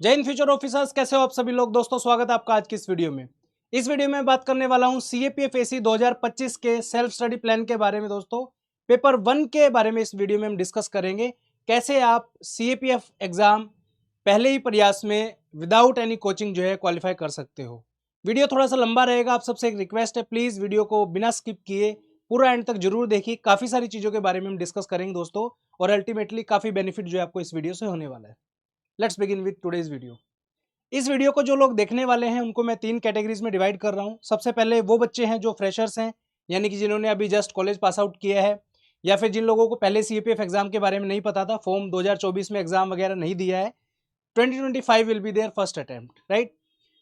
जय Hind future officers, कैसे हो आप सभी लोग। दोस्तों स्वागत है आपका आज की इस वीडियो में। इस वीडियो में बात करने वाला हूं सीएपीएफएसी 2025 के सेल्फ स्टडी प्लान के बारे में। दोस्तों पेपर 1 के बारे में इस वीडियो में हम डिस्कस करेंगे। कैसे आप सीएपीएफ एग्जाम पहले ही प्रयास में विदाउट एनी कोचिंग जो है क्वालिफाई कर सकते हो। वीडियो थोड़ा सा लंबा रहेगा, आप सबसे एक रिक्वेस्ट है, प्लीज वीडियो को बिना स्किप किए पूरा एंड तक जरूर देखिए। काफी सारी चीजों के बारे में हम डिस्कस करेंगे दोस्तों, और अल्टीमेटली काफी बेनिफिट जो है आपको इस वीडियो से होने वाला है। Let's begin with today's video. इस वीडियो को जो लोग देखने वाले हैं उनको मैं 3 कैटेगरीज में डिवाइड कर रहा हूं। सबसे पहले वो बच्चे हैं जो फ्रेशर्स हैं, यानी कि जिन्होंने अभी जस्ट कॉलेज पास आउट किया है, या फिर जिन लोगों को पहले सीएपीएफ एग्जाम के बारे में नहीं पता था, फॉर्म 2024 में एग्जाम वगैरह नहीं दिया है। 2025 will be their first attempt, right.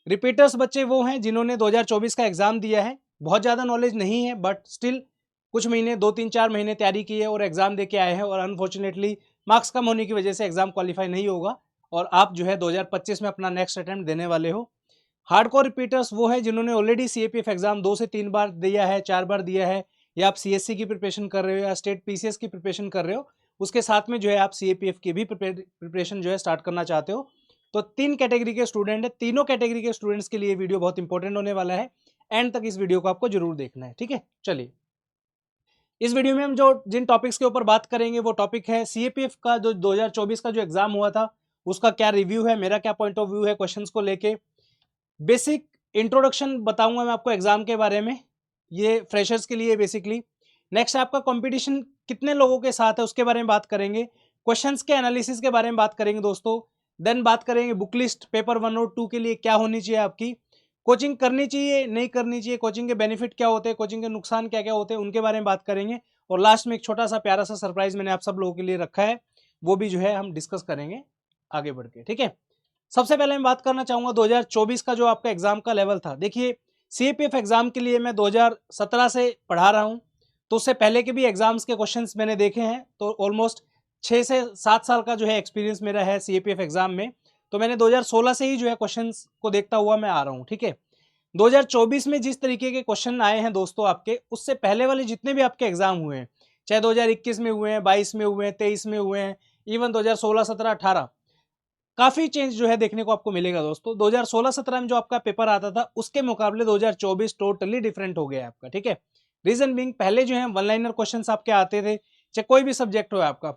Repeaters बच्चे वो हैं जिन्होंने 2024 का एग्जाम दिया है, बहुत ज़्यादा नॉलेज नहीं है, बट स्टिल कुछ महीने 2-3-4 महीने तैयारी की है और एग्जाम दे के आए हैं, और अनफॉर्चुनेटली मार्क्स कम होने की वजह से एग्जाम क्वालिफाई नहीं होगा, और आप जो है 2025 में अपना नेक्स्ट अटेम्प्ट देने वाले हो। हार्डकोर रिपीटर्स वो है जिन्होंने ऑलरेडी सीएपीएफ एग्जाम 2 से 3 बार दिया है, 4 बार दिया है, या आप सीएससी की प्रिपरेशन कर रहे हो या स्टेट पीसीएस की प्रिपरेशन कर रहे हो, उसके साथ में जो है आप सीएपीएफ की भी प्रिपरेशन जो है स्टार्ट करना चाहते हो। तो 3 कैटेगरी के स्टूडेंट है, तीनों कैटेगरी के स्टूडेंट्स के लिए वीडियो बहुत इंपॉर्टेंट होने वाला है। एंड तक इस वीडियो को आपको जरूर देखना है, ठीक है। चलिए, इस वीडियो में हम जो जिन टॉपिक्स के ऊपर बात करेंगे वो टॉपिक है सीएपीएफ का जो 2024 का जो एग्जाम हुआ था उसका क्या रिव्यू है, मेरा क्या पॉइंट ऑफ व्यू है क्वेश्चंस को लेके। बेसिक इंट्रोडक्शन बताऊंगा मैं आपको एग्जाम के बारे में, ये फ्रेशर्स के लिए बेसिकली। नेक्स्ट आपका कंपटीशन कितने लोगों के साथ है उसके बारे में बात करेंगे। क्वेश्चंस के एनालिसिस के बारे में बात करेंगे दोस्तों। देन बात करेंगे बुक लिस्ट पेपर 1 और 2 के लिए क्या होनी चाहिए आपकी, कोचिंग करनी चाहिए नहीं करनी चाहिए, कोचिंग के बेनिफिट क्या होते हैं, कोचिंग के नुकसान क्या क्या होते हैं, उनके बारे में बात करेंगे। और लास्ट में एक छोटा सा प्यारा सा सरप्राइज मैंने आप सब लोगों के लिए रखा है, वो भी जो है हम डिस्कस करेंगे आगे बढ़ के, ठीक है। सबसे पहले मैं बात करना चाहूंगा 2024 का जो आपका एग्जाम का लेवल था। देखिए, सीएपीएफ एग्जाम के लिए मैं 2017 से पढ़ा रहा हूं, तो उससे पहले के भी एग्जाम्स के क्वेश्चंस मैंने देखे हैं, तो ऑलमोस्ट 6 से 7 साल का जो है एक्सपीरियंस मेरा है सीएपीएफ एग्जाम में। तो मैंने 2016 से ही जो है क्वेश्चंस को देखता हुआ मैं आ रहा हूँ, ठीक है। 2024 में जिस तरीके के क्वेश्चन आए हैं दोस्तों आपके, उससे पहले वाले जितने भी आपके एग्जाम हुए हैं, चाहे 2021 में हुए हैं, 22 में हुए हैं, 23 में हुए हैं, इवन 2016, 17, 18, काफी चेंज जो है देखने को आपको मिलेगा दोस्तों। 2016-17 में जो आपका पेपर आता था उसके मुकाबले 2024 टोटली डिफरेंट हो गया है आपका, ठीक है। रीजन बिंग, पहले जो है वन लाइनर क्वेश्चंस आपके आते थे, चाहे कोई भी सब्जेक्ट हो आपका,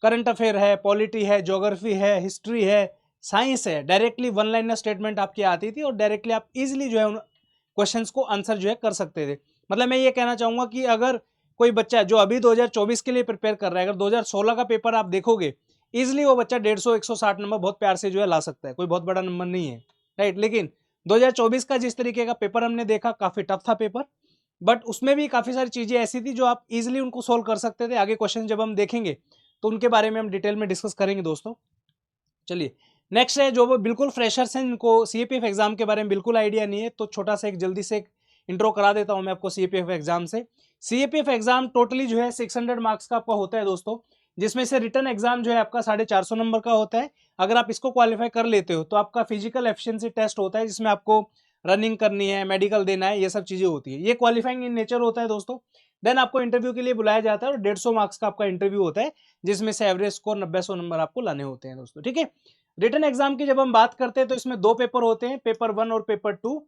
करंट अफेयर है, पॉलिटी है, ज्योग्राफी है, हिस्ट्री है, साइंस है, डायरेक्टली वन लाइनर स्टेटमेंट आपकी आती थी और डायरेक्टली आप इजिली जो है उन क्वेश्चंस को आंसर जो है कर सकते थे। मतलब मैं ये कहना चाहूंगा कि अगर कोई बच्चा जो अभी 2024 के लिए प्रिपेयर कर रहा है, अगर 2016 का पेपर आप देखोगे, इजिली वो बच्चा 150-160 नंबर बहुत प्यार से जो है ला सकता है, कोई बहुत बड़ा नंबर नहीं है, राइट। लेकिन 2024 का जिस तरीके का पेपर हमने देखा, काफी टफ था पेपर, बट उसमें भी काफी सारी चीजें ऐसी थी जो आप इजिली उनको सोल्व कर सकते थे। आगे क्वेश्चन जब हम देखेंगे तो उनके बारे में हम डिटेल में डिस्कस करेंगे दोस्तों। चलिए, नेक्स्ट है जो वो बिल्कुल फ्रेशर्स हैं, इनको सीएपीएफ एग्जाम के बारे में बिल्कुल आइडिया नहीं है, तो छोटा सा एक जल्दी से एक इंट्रो करा देता हूं मैं आपको सीएपीएफ एग्जाम से। सीएपीएफ एग्जाम टोटली जो है 600 मार्क्स का आपका होता है दोस्तों, जिसमें से रिटर्न एग्जाम जो है आपका 450 नंबर का होता है। अगर आप इसको क्वालिफाई कर लेते हो तो आपका फिजिकल एफिशिएंसी टेस्ट होता है, जिसमें आपको रनिंग करनी है, मेडिकल देना है, ये सब चीजें होती है, ये क्वालिफाइंग इन नेचर होता है दोस्तों। देन आपको इंटरव्यू के लिए बुलाया जाता है और 150 मार्क्स का आपका इंटरव्यू होता है, जिसमें से एवरेज स्कोर 90-100 नंबर आपको लाने होते हैं दोस्तों, ठीक है। रिटन एग्जाम की जब हम बात करते हैं तो इसमें 2 पेपर होते हैं, पेपर 1 और पेपर 2।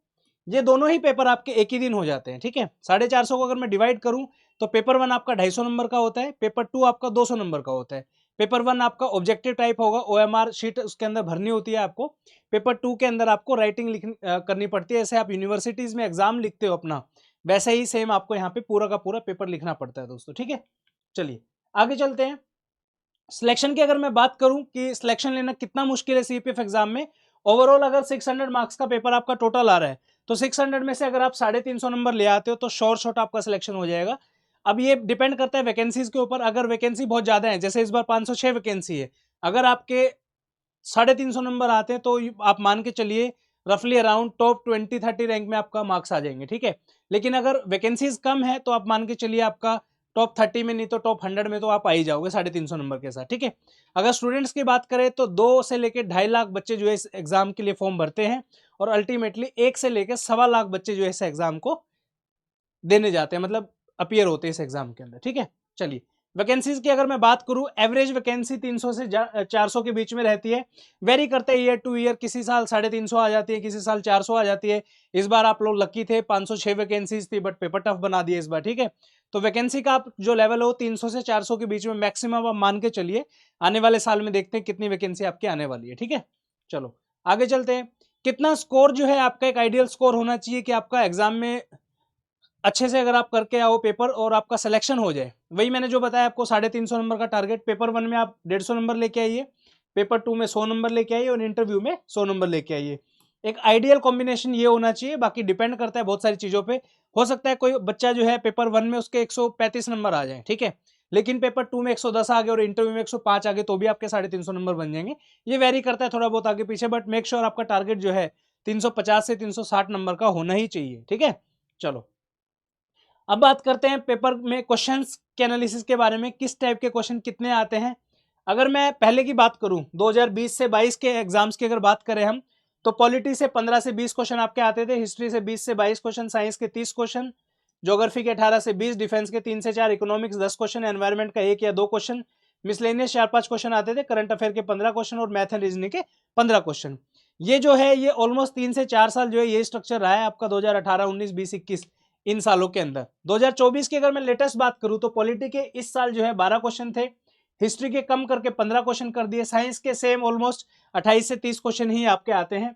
ये दोनों ही पेपर आपके एक ही दिन हो जाते हैं, ठीक है। 450 को अगर मैं डिवाइड करूं तो पेपर 1 आपका 250 नंबर का होता है, पेपर 2 आपका 200 नंबर का होता है। पेपर 1 आपका ऑब्जेक्टिव टाइप होगा, ओएमआर शीट उसके अंदर भरनी होती है आपको। पेपर 2 के अंदर आपको राइटिंग करनी पड़ती है। ऐसे आप यूनिवर्सिटीज में एग्जाम लिखते हो अपना, वैसे ही सेम आपको यहाँ पे पूरा का पूरा पेपर लिखना पड़ता है दोस्तों, ठीक है। चलिए आगे चलते हैं। सिलेक्शन की अगर मैं बात करूं कि सिलेक्शन लेना कितना मुश्किल है सीपीएफ एग्जाम में, ओवरऑल अगर 600 मार्क्स का पेपर आपका टोटल आ रहा है, तो 600 में से अगर आप 350 नंबर ले आते हो तो शॉर्ट शॉर्ट आपका सिलेक्शन हो जाएगा। अब ये डिपेंड करता है वैकेंसीज के ऊपर। अगर वैकेंसी बहुत ज्यादा है, जैसे इस बार 506 वैकेंसी है, अगर आपके 350 नंबर आते हैं तो आप मान के चलिए रफली अराउंड टॉप 20-30 रैंक में आपका मार्क्स आ जाएंगे, ठीक है। लेकिन अगर वैकेंसीज कम है तो आप मान के चलिए आपका टॉप 30 में नहीं तो टॉप 100 में तो आप आ ही जाओगे 350 नंबर के साथ, ठीक है। अगर स्टूडेंट्स की बात करें तो 2 से लेकर 2.5 लाख बच्चे जो है इस एग्जाम के लिए फॉर्म भरते हैं, और अल्टीमेटली 1 से लेकर 1.25 लाख बच्चे जो है इस एग्जाम को देने जाते हैं, मतलब अपियर होते हैं इस एग्जाम के अंदर, ठीक है। चलिए वैकेंसीज की अगर मैं बात करूं, एवरेज वैकेंसी 300 से 400 के बीच में रहती है, वेरी करते हैं ईयर टू ईयर, किसी साल 350 आ जाती है, किसी साल 400 आ जाती है। इस बार आप लोग लकी थे, 506 वैकेंसीज थी, बट पेपर टफ बना दिए इस बार, ठीक है। तो वैकेंसी का आप जो लेवल हो 300 से 400 के बीच में मैक्सिमम आप मान के चलिए। आने वाले साल में देखते हैं कितनी वैकेंसी आपकी आने वाली है, ठीक है। चलो आगे चलते हैं। कितना स्कोर जो है आपका, एक आइडियल स्कोर होना चाहिए कि आपका एग्जाम में अच्छे से अगर आप करके आओ पेपर और आपका सिलेक्शन हो जाए। वही मैंने जो बताया आपको, 350 नंबर का टारगेट। पेपर 1 में आप 150 नंबर लेके आइए, पेपर 2 में 100 नंबर लेके आइए और इंटरव्यू में 100 नंबर लेके आइए। एक आइडियल कॉम्बिनेशन ये होना चाहिए। बाकी डिपेंड करता है बहुत सारी चीज़ों पे। हो सकता है कोई बच्चा जो है पेपर 1 में उसके 135 नंबर आ जाए, ठीक है, लेकिन पेपर 2 में 110 आ गए और इंटरव्यू में 105 आ गए, तो भी आपके 350 नंबर बन जाएंगे। ये वेरी करता है थोड़ा बहुत आगे पीछे, बट मेक श्योर आपका टारगेट जो है 350 से 360 नंबर का होना ही चाहिए, ठीक है। चलो अब बात करते हैं पेपर में क्वेश्चंस के एनालिसिस के बारे में, किस टाइप के क्वेश्चन कितने आते हैं। अगर मैं पहले की बात करूं 2020 से 22 के एग्जाम्स की अगर बात करें हम, तो पॉलिटी से 15 से 20 क्वेश्चन आपके आते थे, हिस्ट्री से 20 से 22 क्वेश्चन, साइंस के 30 क्वेश्चन, ज्योग्राफी के 18 से 20, डिफेंस के 3 से 4, इकोनॉमिक्स 10 क्वेश्चन, एनवायरमेंट का 1 या 2 क्वेश्चन, मिसलेनियस 4-5 क्वेश्चन आते थे, करंट अफेयर के 15 क्वेश्चन और मैथ एंड रीजनिंग के 15 क्वेश्चन। ये जो है ये ऑलमोस्ट 3 से 4 साल जो है ये स्ट्रक्चर रहा है आपका, 2018, 19, 20, 21 इन सालों के अंदर। 2024 की अगर मैं लेटेस्ट बात करूं तो पॉलिटी के इस साल जो है 12 क्वेश्चन थे, हिस्ट्री के कम करके 15 क्वेश्चन कर दिए, साइंस के सेम ऑलमोस्ट 28 से 30 क्वेश्चन ही आपके आते हैं।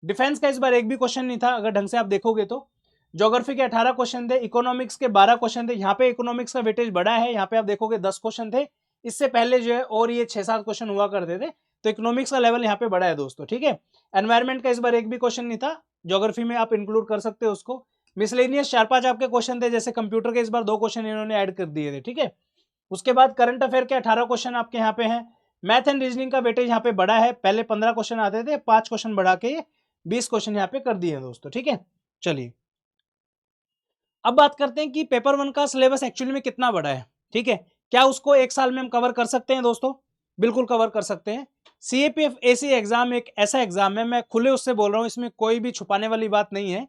डिफेंस का इस बार एक भी क्वेश्चन नहीं था अगर ढंग से आप देखोगे तो। ज्योग्राफी के 18 क्वेश्चन थे, इकोनॉमिक्स के 12 क्वेश्चन थे। यहाँ पे इकोनॉमिक्स का वेटेज बड़ा है, यहाँ पे आप देखोगे 10 क्वेश्चन थे। इससे पहले जो है और ये 6-7 क्वेश्चन हुआ करते थे, तो इकोनॉमिक्स का लेवल यहाँ पे बड़ा है दोस्तों, ठीक है। एनवायरमेंट का इस बार एक भी क्वेश्चन नहीं था, ज्योग्राफी में आप इंक्लूड कर सकते हो उसको। मिसलेनियस 4-5 आपके क्वेश्चन थे, जैसे कंप्यूटर के इस बार 2 क्वेश्चन इन्होंने ऐड कर दिए थे, ठीक है। उसके बाद करंट अफेयर के 18 क्वेश्चन आपके यहाँ पे हैं। मैथ एंड रीजनिंग का वेटेज यहाँ पे बड़ा है, पहले 15 क्वेश्चन आते थे, 5 क्वेश्चन बढ़ा के 20 क्वेश्चन यहाँ पे कर दिए हैं दोस्तों, ठीक है। चलिए अब बात करते हैं कि पेपर 1 का सिलेबस एक्चुअली में कितना बड़ा है, ठीक है। क्या उसको एक साल में हम कवर कर सकते हैं दोस्तों? बिल्कुल कवर कर सकते हैं। सीएपीएफ एसी एग्जाम एक ऐसा एग्जाम है, मैं खुले उससे बोल रहा हूँ, इसमें कोई भी छुपाने वाली बात नहीं है।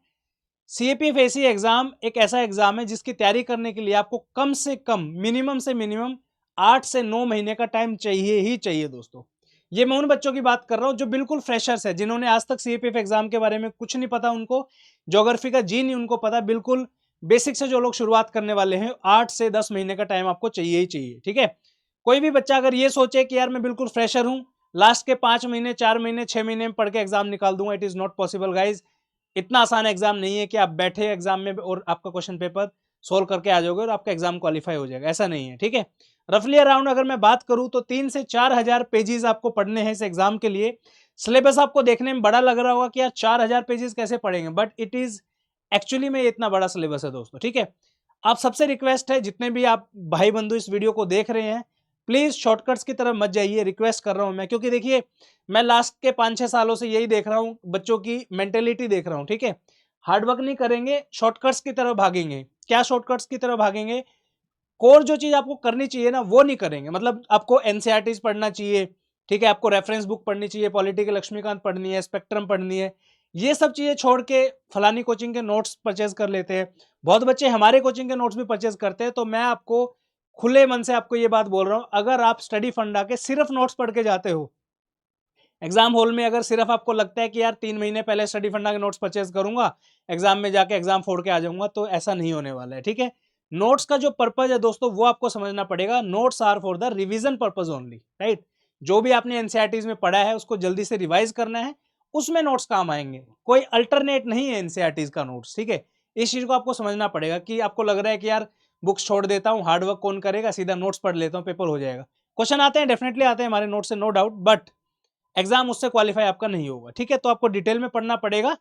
सीएपीएफ एसी एग्जाम एक ऐसा एग्जाम है जिसकी तैयारी करने के लिए आपको कम से कम मिनिमम से मिनिमम 8 से 9 महीने का टाइम चाहिए ही चाहिए दोस्तों। ये मैं उन बच्चों की बात कर रहा हूँ जो बिल्कुल फ्रेशर्स है, जिन्होंने आज तक सीएपीएफ एग्जाम के बारे में कुछ नहीं पता, उनको ज्योग्राफी का जी नहीं उनको पता, बिल्कुल बेसिक से जो लोग शुरुआत करने वाले हैं, 8 से 10 महीने का टाइम आपको चाहिए ही चाहिए, ठीक है। कोई भी बच्चा अगर ये सोचे कि यार मैं बिल्कुल फ्रेशर हूँ, लास्ट के 5 महीने 4 महीने 6 महीने में पढ़ के एग्जाम निकाल दूंगा, it is not possible guys. इतना आसान एग्जाम नहीं है कि आप बैठे एग्जाम में और आपका क्वेश्चन पेपर सोल्व करके आ जाओगे और आपका एग्जाम क्वालिफाई हो जाएगा, ऐसा नहीं है, ठीक है। रफली अराउंड अगर मैं बात करूं तो 3 से 4 हजार पेजेस आपको पढ़ने हैं इस एग्जाम के लिए। सिलेबस आपको देखने में बड़ा लग रहा होगा कि यार 4 हजार पेजेस कैसे पढ़ेंगे, बट इट इज एक्चुअली में इतना बड़ा सिलेबस है दोस्तों, ठीक है। आप सबसे रिक्वेस्ट है, जितने भी आप भाई बंधु इस वीडियो को देख रहे हैं, प्लीज शॉर्टकट्स की तरफ मत जाइए, रिक्वेस्ट कर रहा हूं मैं, क्योंकि देखिए मैं लास्ट के 5-6 सालों से यही देख रहा हूं, बच्चों की मेंटेलिटी देख रहा हूं, ठीक है। हार्डवर्क नहीं करेंगे, शॉर्टकट्स की तरफ भागेंगे। क्या शॉर्टकट्स की तरफ भागेंगे? कोर जो चीज आपको करनी चाहिए ना वो नहीं करेंगे। मतलब आपको एनसीईआरटीज पढ़ना चाहिए, ठीक है, आपको रेफरेंस बुक पढ़नी चाहिए, पॉलिटिकल लक्ष्मीकांत पढ़नी है, स्पेक्ट्रम पढ़नी है, ये सब चीजें छोड़ के फलानी कोचिंग के नोट्स परचेज कर लेते हैं। बहुत बच्चे हमारे कोचिंग के नोट्स भी परचेज करते हैं। तो मैं आपको खुले मन से आपको ये बात बोल रहा हूं, अगर आप स्टडी फंड आके सिर्फ नोट्स पढ़ के जाते हो एग्जाम हॉल में, अगर सिर्फ आपको लगता है कि यार 3 महीने पहले स्टडी फंडा के नोट्स परचेज करूंगा, एग्जाम में जाके एग्जाम फोड़ के आ जाऊंगा, तो ऐसा नहीं होने वाला है, ठीक है। नोट्स का जो पर्पज है दोस्तों वो आपको समझना पड़ेगा। Notes are for the revision purpose only, right. जो भी आपने एनसीईआरटीज में पढ़ा है उसको जल्दी से रिवाइज करना है, उसमें नोट्स काम आएंगे, कोई अल्टरनेट नहीं है एनसीईआरटीज का नोट्स, ठीक है। इस चीज को आपको समझना पड़ेगा कि आपको लग रहा है कि यार बुक्स छोड़ देता हूँ, हार्डवर्क कौन करेगा, सीधा नोट्स पढ़ लेता हूँ, पेपर हो जाएगा। क्वेश्चन आते हैं, डेफिनेटली आते हैं हमारे नोट्स से, नो डाउट, बट एग्जाम उससे क्वालिफाई आपका नहीं होगा, ठीक है। तो आपको डिटेल में पढ़ना पड़ेगा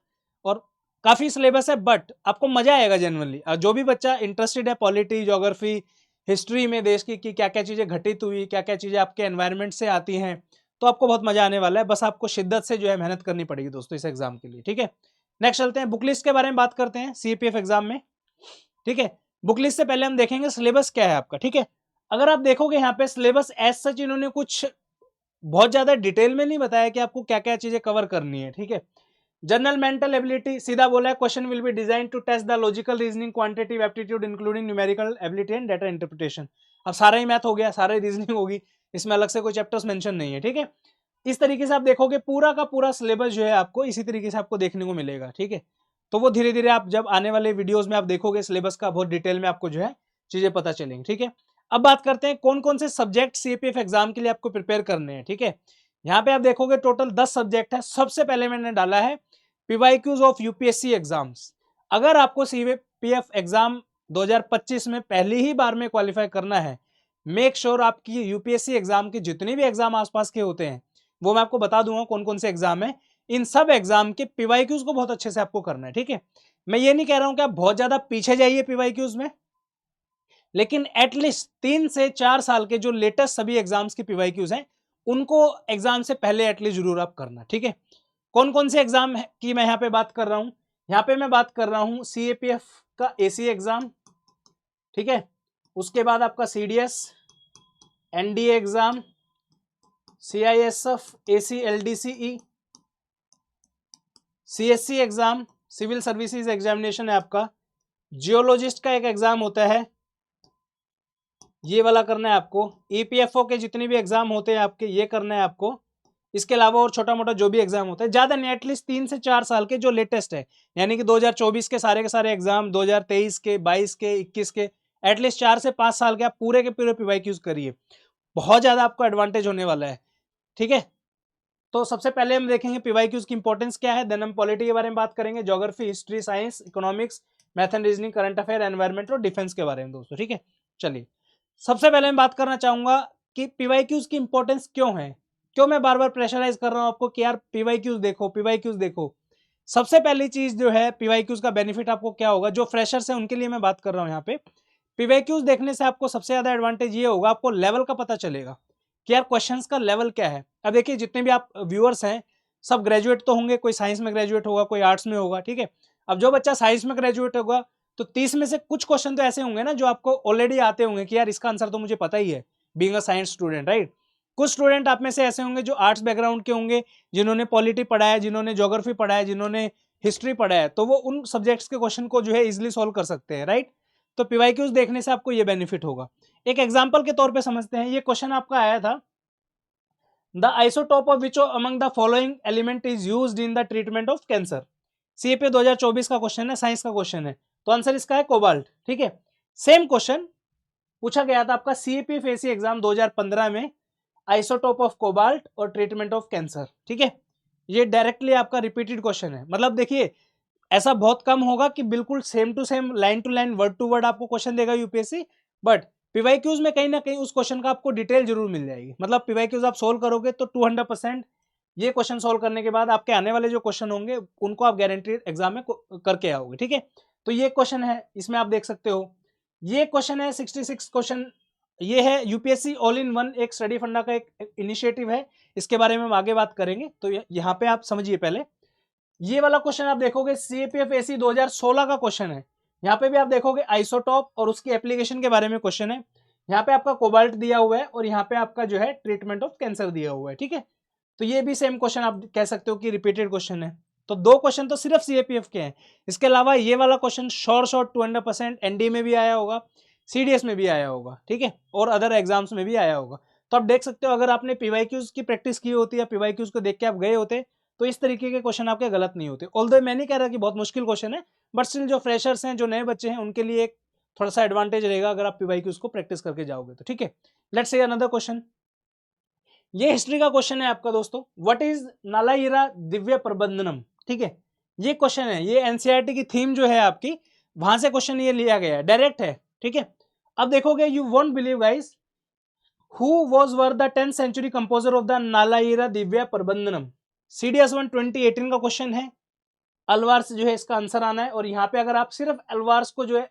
और काफी सिलेबस है, बट आपको मजा आएगा जनरली। जो भी बच्चा इंटरेस्टेड है पॉलिटी, ज्योग्राफी, हिस्ट्री में देश की क्या क्या चीजें घटित हुई, क्या क्या चीजें आपके एनवायरनमेंट से आती हैं, तो आपको बहुत मजा आने वाला है। बस आपको शिद्दत से जो है मेहनत करनी पड़ेगी दोस्तों इस एग्जाम के लिए, ठीक है। नेक्स्ट चलते हैं, बुक लिस्ट के बारे में बात करते हैं सीपीएफ एग्जाम में, ठीक है। बुक लिस्ट से पहले हम देखेंगे सिलेबस क्या है आपका, ठीक है। अगर आप देखोगे यहाँ पे सिलेबस एज सच इन्होंने कुछ बहुत ज्यादा डिटेल में नहीं बताया कि आपको क्या क्या चीजें कवर करनी है, ठीक है। जनरल मेंटल एबिलिटी सीधा बोला है, question will be design to test the logical reasoning, quantitative aptitude including numerical ability and data interpretation. अब सारा ही मैथ हो गया, सारा ही रीजनिंग होगी, इसमें अलग से कोई चैप्टर्स मेंशन नहीं है, ठीक है। इस तरीके से आप देखोगे पूरा का पूरा सिलेबस जो है आपको इसी तरीके से आपको देखने को मिलेगा, ठीक है। तो वो धीरे धीरे आप जब आने वाले वीडियोस में आप देखोगे सिलेबस का बहुत डिटेल में आपको जो है चीजें पता चलेंगी, ठीक है। अब बात करते हैं कौन कौन से सब्जेक्ट सीएपीएफ एग्जाम के लिए आपको प्रिपेयर करने हैं, ठीक है। यहाँ पे आप देखोगे टोटल 10 सब्जेक्ट है। सबसे पहले मैंने डाला है पीवाईक्यूज ऑफ यूपीएससी एग्जाम्स। अगर आपको सीपीएफ एग्जाम 2025 में पहली ही बार में क्वालिफाई करना है, मेक श्योर आपकी यूपीएससी एग्जाम के जितने भी एग्जाम आसपास के होते हैं वो मैं आपको बता दूंगा कौन कौन से एग्जाम है। इन सब एग्जाम के पीवाईक्यूज को बहुत अच्छे से आपको करना है, ठीक है। मैं ये नहीं कह रहा हूं कि आप बहुत ज्यादा पीछे जाइए पीवाईक्यूज में, लेकिन एटलीस्ट 3 से 4 साल के जो लेटेस्ट सभी एग्जाम्स की पीवाईक्यूज हैं उनको एग्जाम से पहले एटलीस्ट जरूर आप करना, ठीक है। कौन कौन से एग्जाम की मैं यहाँ पे बात कर रहा हूं? यहाँ पे मैं बात कर रहा हूं सीएपीएफ का एसी एग्जाम, ठीक है। उसके बाद आपका CDS, NDA exam, CISF, AC LDCE, CSC exam, civil services examination है आपका, जियोलॉजिस्ट का एक एग्जाम होता है, ये वाला करना है आपको। ईपीएफओ के जितने भी एग्जाम होते हैं आपके ये करना है आपको। इसके अलावा और छोटा मोटा जो भी एग्जाम होता है, ज्यादा नहीं, एटलीस्ट 3 से 4 साल के जो लेटेस्ट है, यानी कि 2024 के सारे एग्जाम, 2023 के, 22 के, 21 के, एटलीस्ट 4 से 5 साल के आप पूरे के पूरे पीवाईक्यूज करिए, बहुत ज्यादा आपको एडवांटेज होने वाला है, ठीक है। तो सबसे पहले हम देखेंगे पीवाईक्यूज की इंपॉर्टेंस क्या है, देन हम पॉलिटी के बारे में बात करेंगे, geography, history, science, economics, math and reasoning, current affair, environment और डिफेंस के बारे में दोस्तों, ठीक है। चलिए सबसे पहले मैं बात करना चाहूंगा कि पीवाईक्यूज की इंपॉर्टेंस क्यों है, क्यों मैं बार बार प्रेशराइज कर रहा हूं आपको कि यार पीवाईक्यूज देखो, पीवाईक्यूज देखो। सबसे पहली चीज जो है पीवाईक्यूज का बेनिफिट आपको क्या होगा, जो फ्रेशर्स हैं उनके लिए मैं बात कर रहा हूं यहाँ पे। पीवाईक्यूज देखने से आपको सबसे ज्यादा एडवांटेज ये होगा, आपको लेवल का पता चलेगा कि यार क्वेश्चंस का लेवल क्या है। अब देखिए जितने भी आप व्यूअर्स हैं सब ग्रेजुएट तो होंगे, कोई साइंस में ग्रेजुएट होगा, कोई आर्ट्स में होगा, ठीक है। अब जो बच्चा साइंस में ग्रेजुएट होगा तो 30 में से कुछ क्वेश्चन तो ऐसे होंगे ना जो आपको ऑलरेडी आते होंगे कि यार इसका आंसर तो मुझे पता ही है, being a science student, right. कुछ स्टूडेंट आप में से ऐसे होंगे जो आर्ट्स बैकग्राउंड के होंगे, जिन्होंने पॉलिटी पढ़ा है, जिन्होंने ज्योग्राफी पढ़ा है, जिन्होंने हिस्ट्री पढ़ा है, तो वो उन सब्जेक्ट्स के क्वेश्चन को जो है इजिली सॉल्व कर सकते हैं, राइट। तो पीवाईक्यूज देखने से आपको ये बेनिफिट होगा। एक एग्जाम्पल के तौर पर समझते हैं, ये क्वेश्चन आपका आया था, the isotope of which among the following element is used in the treatment of cancer. CAP 2024 का क्वेश्चन है, साइंस का क्वेश्चन है, तो आंसर इसका है कोबाल्ट, ठीक है। सेम क्वेश्चन पूछा गया था आपका सीएपी फेसी एग्जाम 2015 में, आइसोटोप ऑफ कोबाल्ट और ट्रीटमेंट ऑफ कैंसर, ठीक है। ये डायरेक्टली आपका रिपीटेड क्वेश्चन है, मतलब देखिए ऐसा बहुत कम होगा कि बिल्कुल same to same, line to line, word to word आपको क्वेश्चन देगा यूपीएससी, बट पीवाईक्यूज में कहीं ना कहीं उस क्वेश्चन का आपको डिटेल जरूर मिल जाएगी। मतलब पीवाईक्यूज आप सोल्व करोगे तो 200% ये क्वेश्चन सोल्व करने के बाद आपके आने वाले जो क्वेश्चन होंगे उनको आप गारंटीड एग्जाम में करके आओगे, ठीक है। तो ये क्वेश्चन है, इसमें आप देख सकते हो ये क्वेश्चन है 66 क्वेश्चन। ये है यूपीएससी ऑल इन वन, एक स्टडी फंडा का एक इनिशिएटिव है, इसके बारे में हम आगे बात करेंगे। तो यहाँ पे आप समझिए पहले ये वाला क्वेश्चन आप देखोगे सीएपीएफ एसी 2016 का क्वेश्चन है। यहाँ पे भी आप देखोगे आइसोटॉप और उसकी एप्लीकेशन के बारे में क्वेश्चन है। यहाँ पे आपका कोबाल्ट दिया हुआ है और यहाँ पे आपका जो है ट्रीटमेंट ऑफ कैंसर दिया हुआ है, ठीक है। तो ये भी सेम क्वेश्चन आप कह सकते हो कि रिपीटेड क्वेश्चन है। तो 2 क्वेश्चन तो सिर्फ सीएपीएफ के हैं, इसके अलावा ये वाला क्वेश्चन शॉर्ट 200% एनडी में भी आया होगा, सीडीएस में भी आया होगा, ठीक है, और अदर एग्जाम्स में भी आया होगा। तो आप देख सकते हो अगर आपने पीवाईक्यूज की प्रैक्टिस की होती है, पीवाईक्यूज को देख के आप गए होते तो इस तरीके के क्वेश्चन आपके गलत नहीं होते। ऑल्दो मैं नहीं कह रहा कि बहुत मुश्किल क्वेश्चन है, बट स्टिल जो फ्रेशर्स हैं, जो नए बच्चे हैं, उनके लिए एक थोड़ा सा एडवांटेज रहेगा अगर आप पीवाईक्यूज को प्रैक्टिस करके जाओगे तो, ठीक है। लेट्स से अनदर क्वेश्चन, ये हिस्ट्री का क्वेश्चन है आपका दोस्तों, व्हाट इज नालाइरा दिव्य प्रबंधनम, ठीक है। ये क्वेश्चन है, ये एनसीईआरटी की थीम जो है आपकी, वहां से क्वेश्चन ये लिया गया है, डायरेक्ट है, ठीक है। अब देखोगे you won't believe guys, who was were the 10th century composer of the Nalayira Divya Prabandham. CDS 1 2018 का क्वेश्चन है, अलवार्स जो है इसका आंसर आना है। और यहाँ पे अगर आप सिर्फ अलवार्स को जो है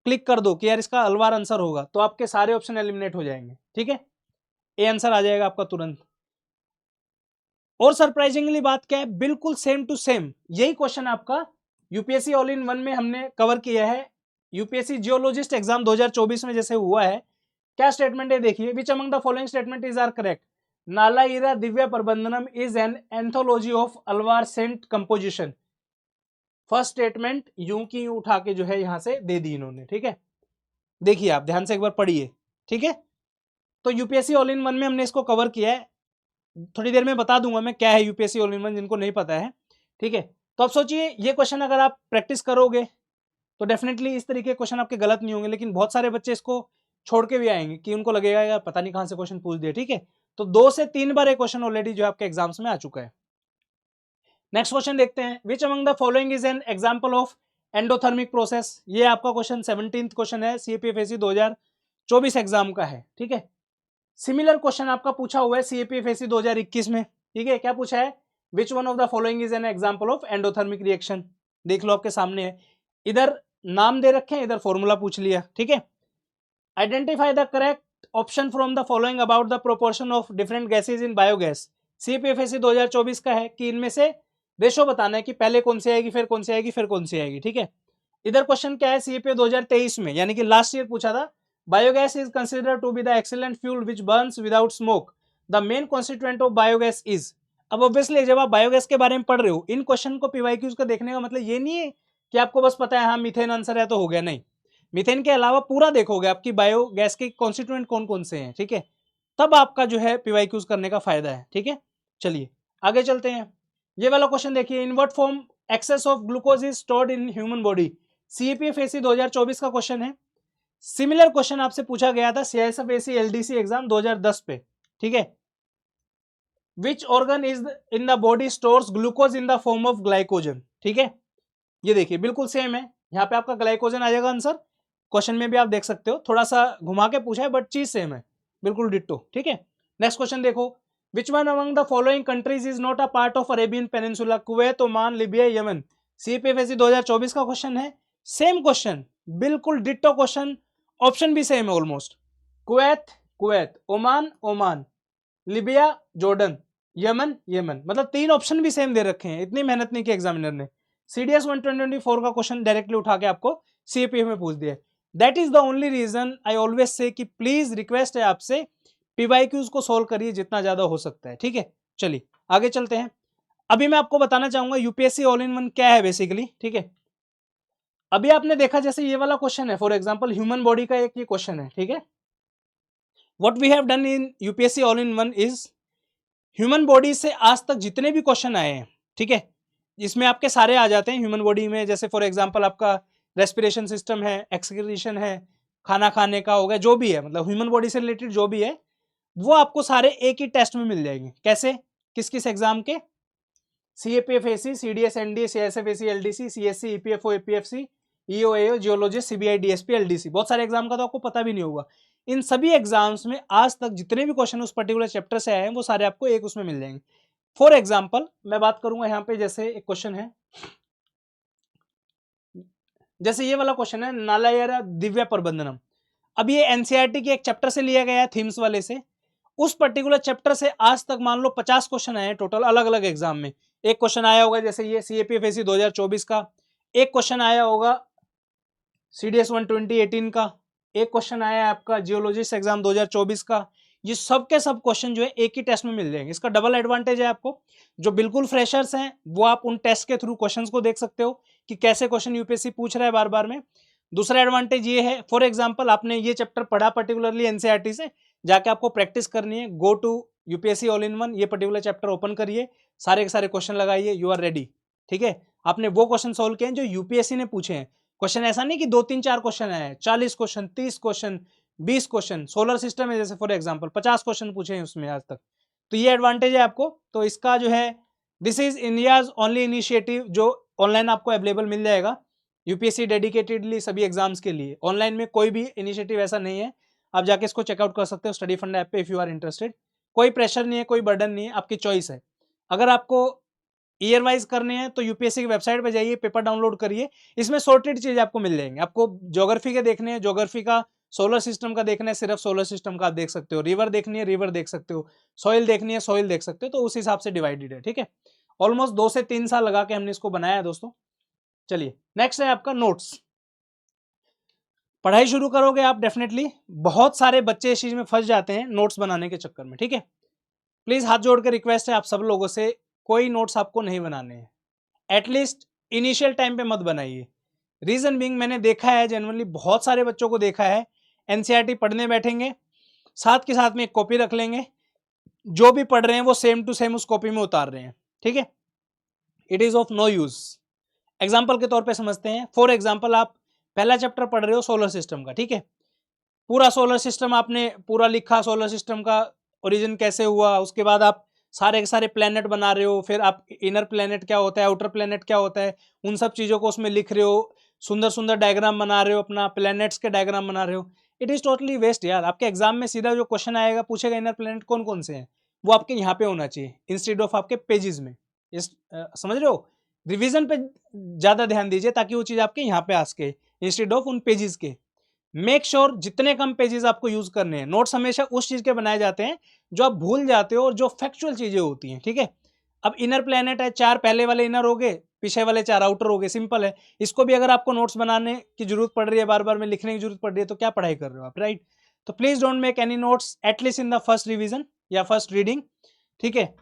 क्लिक कर दो कि यार इसका अलवार आंसर होगा तो आपके सारे ऑप्शन एलिमिनेट हो जाएंगे, ठीक है, ए आंसर आ जाएगा आपका तुरंत। और सरप्राइजिंगली बात क्या है, बिल्कुल सेम टू सेम यही क्वेश्चन आपका यूपीएससी ऑल इन वन में हमने कवर किया है, यूपीएससी जियोलॉजिस्ट एग्जाम 2024 में जैसे हुआ है। क्या स्टेटमेंट है देखिए, which among the following statement is are correct, Nalayira Divya Prabandham is an anthology of Alvar saint composition. First statement यूं की यूं उठा के जो है यहां से दे दी इन्होंने, ठीक है। देखिए आप ध्यान से एक बार पढ़िए, ठीक है। तो यूपीएससी ऑल इन वन में हमने इसको कवर किया है, थोड़ी देर में बता दूंगा मैं क्या है यूपीएससी ऑल इन वन जिनको नहीं पता है, ठीक है। तो अब सोचिए ये क्वेश्चन अगर आप प्रैक्टिस करोगे तो डेफिनेटली इस तरीके के क्वेश्चन आपके गलत नहीं होंगे, लेकिन बहुत सारे बच्चे इसको छोड़ के भी आएंगे कि उनको लगेगा यार पता नहीं कहां से क्वेश्चन पूछ दिया, ठीक है। तो 2 से 3 बार ये क्वेश्चन ऑलरेडी जो आपके एग्जाम्स में आ चुका है। नेक्स्ट क्वेश्चन देखते हैं, विच among the following is an example of endothermic process. ये आपका क्वेश्चन 17th क्वेश्चन है, सीएपीएफएससी 2024 एग्जाम का है, ठीक है। सिमिलर क्वेश्चन आपका पूछा हुआ है सीएपीएफएससी 2021 में, ठीक है। क्या पूछा है, which one of the following is an example of endothermic reaction. देख लो आपके सामने है, इधर नाम दे रखे हैं, इधर फॉर्मूला पूछ लिया, ठीक है। Identify the correct option from the following about the proportion of different gases in biogas. CPFSC 2024 का है कि इनमें से रेशो बताना है कि पहले कौन सी आएगी, फिर कौन सी आएगी, फिर कौन सी आएगी, ठीक है। इधर क्वेश्चन क्या है, सीपीए 2023 में यानी कि लास्ट ईयर पूछा था, biogas is considered to be the excellent fuel which burns without smoke, the main constituent of biogas is. अब ऑब्वियसली जब आप बायोगैस के बारे में पढ़ रहे हो, इन क्वेश्चन को पीवाईक्यूज का देखने का मतलब ये नहीं है कि आपको बस पता है हाँ मीथेन आंसर है तो हो गया, नहीं। मीथेन के अलावा पूरा देखोगे आपकी बायोगैस के कॉन्स्टिट्यूएंट कौन कौन से हैं, ठीक है। तब आपका जो है पीवाईक्यूज करने का फायदा है, ठीक है। चलिए आगे चलते हैं। ये वाला क्वेश्चन देखिए, in what form excess of glucose is stored in human body. CPFSC 2024 का क्वेश्चन है। सिमिलर क्वेश्चन आपसे पूछा गया था सीआईएसएफ एलडीसी एग्जाम 2010 पे, ठीक है। Which organ is in the body stores glucose in the form of glycogen, ठीक है। ये देखिए बिल्कुल सेम है, यहाँ पे आपका ग्लाइकोजन आ जाएगा आंसर, क्वेश्चन में भी आप देख सकते हो, थोड़ा सा घुमा के पूछा है बट चीज सेम है, बिल्कुल डिट्टो, ठीक है। नेक्स्ट क्वेश्चन देखो, which one among the following countries is not a part of Arabian peninsula. Kuwait, Oman, Libya, Yemen. CPFSC 2024 का क्वेश्चन है, सेम क्वेश्चन, बिल्कुल डिट्टो क्वेश्चन, ऑप्शन भी सेम है almost. Kuwait Kuwait, Oman Oman, Libya Jordan, Yemen Yemen, मतलब 3 option भी same दे रखे हैं, इतनी मेहनत नहीं की एग्जामिनर ने। सीडीएस 124 का क्वेश्चन डायरेक्टली उठा के आपको सीपीएफ में पूछ दिया। That is the only reason I always say कि प्लीज रिक्वेस्ट है आपसे पीवाईक्यूज को सोल्व करिए जितना ज्यादा हो सकता है, ठीक है। चलिए आगे चलते हैं। अभी मैं आपको बताना चाहूंगा यूपीएससी ऑल इन वन क्या है बेसिकली, ठीक है। अभी आपने देखा जैसे ये वाला क्वेश्चन है, फॉर एग्जांपल ह्यूमन बॉडी का एक ये क्वेश्चन है, ठीक है। What we have done in UPSC all in one is, human body से आज तक जितने भी क्वेश्चन आए हैं, ठीक है, इसमें आपके सारे आ जाते हैं ह्यूमन बॉडी में। जैसे फॉर एग्जांपल आपका रेस्पिरेशन सिस्टम है, एक्सक्रीशन है, खाना खाने का हो गया, जो भी है, मतलब ह्यूमन बॉडी से रिलेटेड जो भी है वो आपको सारे एक ही टेस्ट में मिल जाएंगे। कैसे, किस किस एग्जाम के, CAPFSC, CDS NDA, CSFSC LDC, CSC, EPFO, APFC, EOAO, geologist, CBI DSP, LDC, बहुत सारे एग्जाम का तो आपको पता भी नहीं होगा। इन सभी एग्जाम्स में आज तक जितने भी क्वेश्चन उस पर्टिकुलर चैप्टर से आए हैं वो सारे आपको एक उसमें मिल जाएंगे। फॉर एग्जाम्पल मैं बात करूंगा यहाँ पे, जैसे एक क्वेश्चन है, जैसे ये वाला क्वेश्चन है, नालायरा दिव्या प्रबंधनम। अब ये एनसीईआरटी के एक चैप्टर से लिया गया है, थीम्स वाले से। उस पर्टिकुलर चैप्टर से आज तक मान लो 50 क्वेश्चन आए हैं टोटल अलग अलग एग्जाम में। एक क्वेश्चन आया होगा जैसे ये सीएपीएफएससी 2024 का, एक क्वेश्चन आया होगा सीडीएस 12018 का, एक क्वेश्चन आया है आपका जियोलॉजिस्ट एग्जाम 2024 का। ये सब के सब क्वेश्चन जो है एक ही टेस्ट में मिल जाएंगे। इसका डबल एडवांटेज है आपको, जो बिल्कुल फ्रेशर्स हैं वो आप उन टेस्ट के थ्रू क्वेश्चंस को देख सकते हो कि कैसे क्वेश्चन यूपीएससी पूछ रहा है बार बार में। दूसरा एडवांटेज ये है, फॉर एग्जांपल आपने ये चैप्टर पढ़ा पर्टिकुलरली एनसीईआरटी से, जाके आपको प्रैक्टिस करनी है, go to UPSC all in one, ये पर्टिकुलर चैप्टर ओपन करिए, सारे के सारे क्वेश्चन लगाइए, यू आर रेडी, ठीक है। आपने वो क्वेश्चन सोल्व किए हैं जो यूपीएससी ने पूछे हैं। क्वेश्चन ऐसा नहीं कि 2-3-4 क्वेश्चन आए, 40 question, 30 question, 20 question, solar system है जैसे फॉर एग्जांपल 50 क्वेश्चन पूछे हैं उसमें आज तक। तो ये एडवांटेज है आपको। तो इसका जो है, this is India's only initiative, जो ऑनलाइन आपको अवेलेबल मिल जाएगा यूपीएससी डेडिकेटेडली सभी एग्जाम्स के लिए। ऑनलाइन में कोई भी इनिशिएटिव ऐसा नहीं है, आप जाके इसको चेकआउट कर सकते हो स्टडी फंड ऐप पे इफ यू आर इंटरेस्टेड। कोई प्रेशर नहीं है, कोई बर्डन नहीं है, आपकी चॉइस है। अगर आपको ईयर वाइज करने हैं तो यूपीएससी की वेबसाइट पे जाइए, पेपर डाउनलोड करिए, इसमें सॉर्टेड चीज आपको मिल जाएंगे। आपको ज्योग्राफी के देखने हैं, ज्योग्राफी का, सोलर सिस्टम का देखना है, सिर्फ सोलर सिस्टम का आप देख सकते हो, रिवर देखनी है, रिवर देख सकते हो, सॉइल देखनी है, सॉइल देख सकते हो। तो उस हिसाब से डिवाइडेड है, ठीक है। ऑलमोस्ट 2 से 3 साल लगा के हमने इसको बनाया है दोस्तों। चलिए नेक्स्ट है आपका नोट्स। पढ़ाई शुरू करोगे आप डेफिनेटली, बहुत सारे बच्चे इस चीज में फंस जाते हैं नोट्स बनाने के चक्कर में, ठीक है। प्लीज हाथ जोड़ के रिक्वेस्ट है आप सब लोगों से, कोई नोट्स आपको नहीं बनाने हैं, एटलीस्ट इनिशियल टाइम पे मत बनाइए। रीजन बीइंग, मैंने देखा है जनरली बहुत सारे बच्चों को देखा है एनसीईआरटी पढ़ने बैठेंगे, साथ के साथ में एक कॉपी रख लेंगे, जो भी पढ़ रहे हैं वो सेम टू सेम उस कॉपी में उतार रहे हैं, ठीक है। It is of no use. Example के तौर पे समझते हैं। फॉर एग्जाम्पल आप पहला चैप्टर पढ़ रहे हो सोलर सिस्टम का, ठीक है, पूरा सोलर सिस्टम आपने पूरा लिखा, सोलर सिस्टम का ओरिजिन कैसे हुआ, उसके बाद आप सारे के सारे प्लेनेट बना रहे हो, फिर आप इनर प्लेनेट क्या होता है, आउटर प्लेनेट क्या होता है, उन सब चीज़ों को उसमें लिख रहे हो, सुंदर सुंदर डायग्राम बना रहे हो, अपना प्लेनेट्स के डायग्राम बना रहे हो। इट इज़ टोटली वेस्ट यार। आपके एग्जाम में सीधा जो क्वेश्चन आएगा, पूछेगा इनर प्लेनेट कौन कौन से हैं, वो आपके यहाँ पे होना चाहिए इंस्टेड ऑफ आपके पेजेस में। समझ रहे हो? रिविजन पे ज़्यादा ध्यान दीजिए ताकि वो चीज़ आपके यहाँ पे आ सके इंस्टेड ऑफ उन पेजेस के। मेक श्योर जितने कम पेजेस आपको यूज करने हैं। नोट्स हमेशा उस चीज के बनाए जाते हैं जो आप भूल जाते हो और जो फैक्चुअल चीजें होती हैं, ठीक है। अब इनर प्लेनेट है, 4 पहले वाले इनर हो गए, पीछे वाले 4 आउटर हो गए, सिंपल है। इसको भी अगर आपको नोट्स बनाने की जरूरत पड़ रही है, बार बार में लिखने की जरूरत पड़ रही है, तो क्या पढ़ाई कर रहे हो आप, राइट। तो please don't make any notes at least in the first revision या फर्स्ट रीडिंग, ठीक है।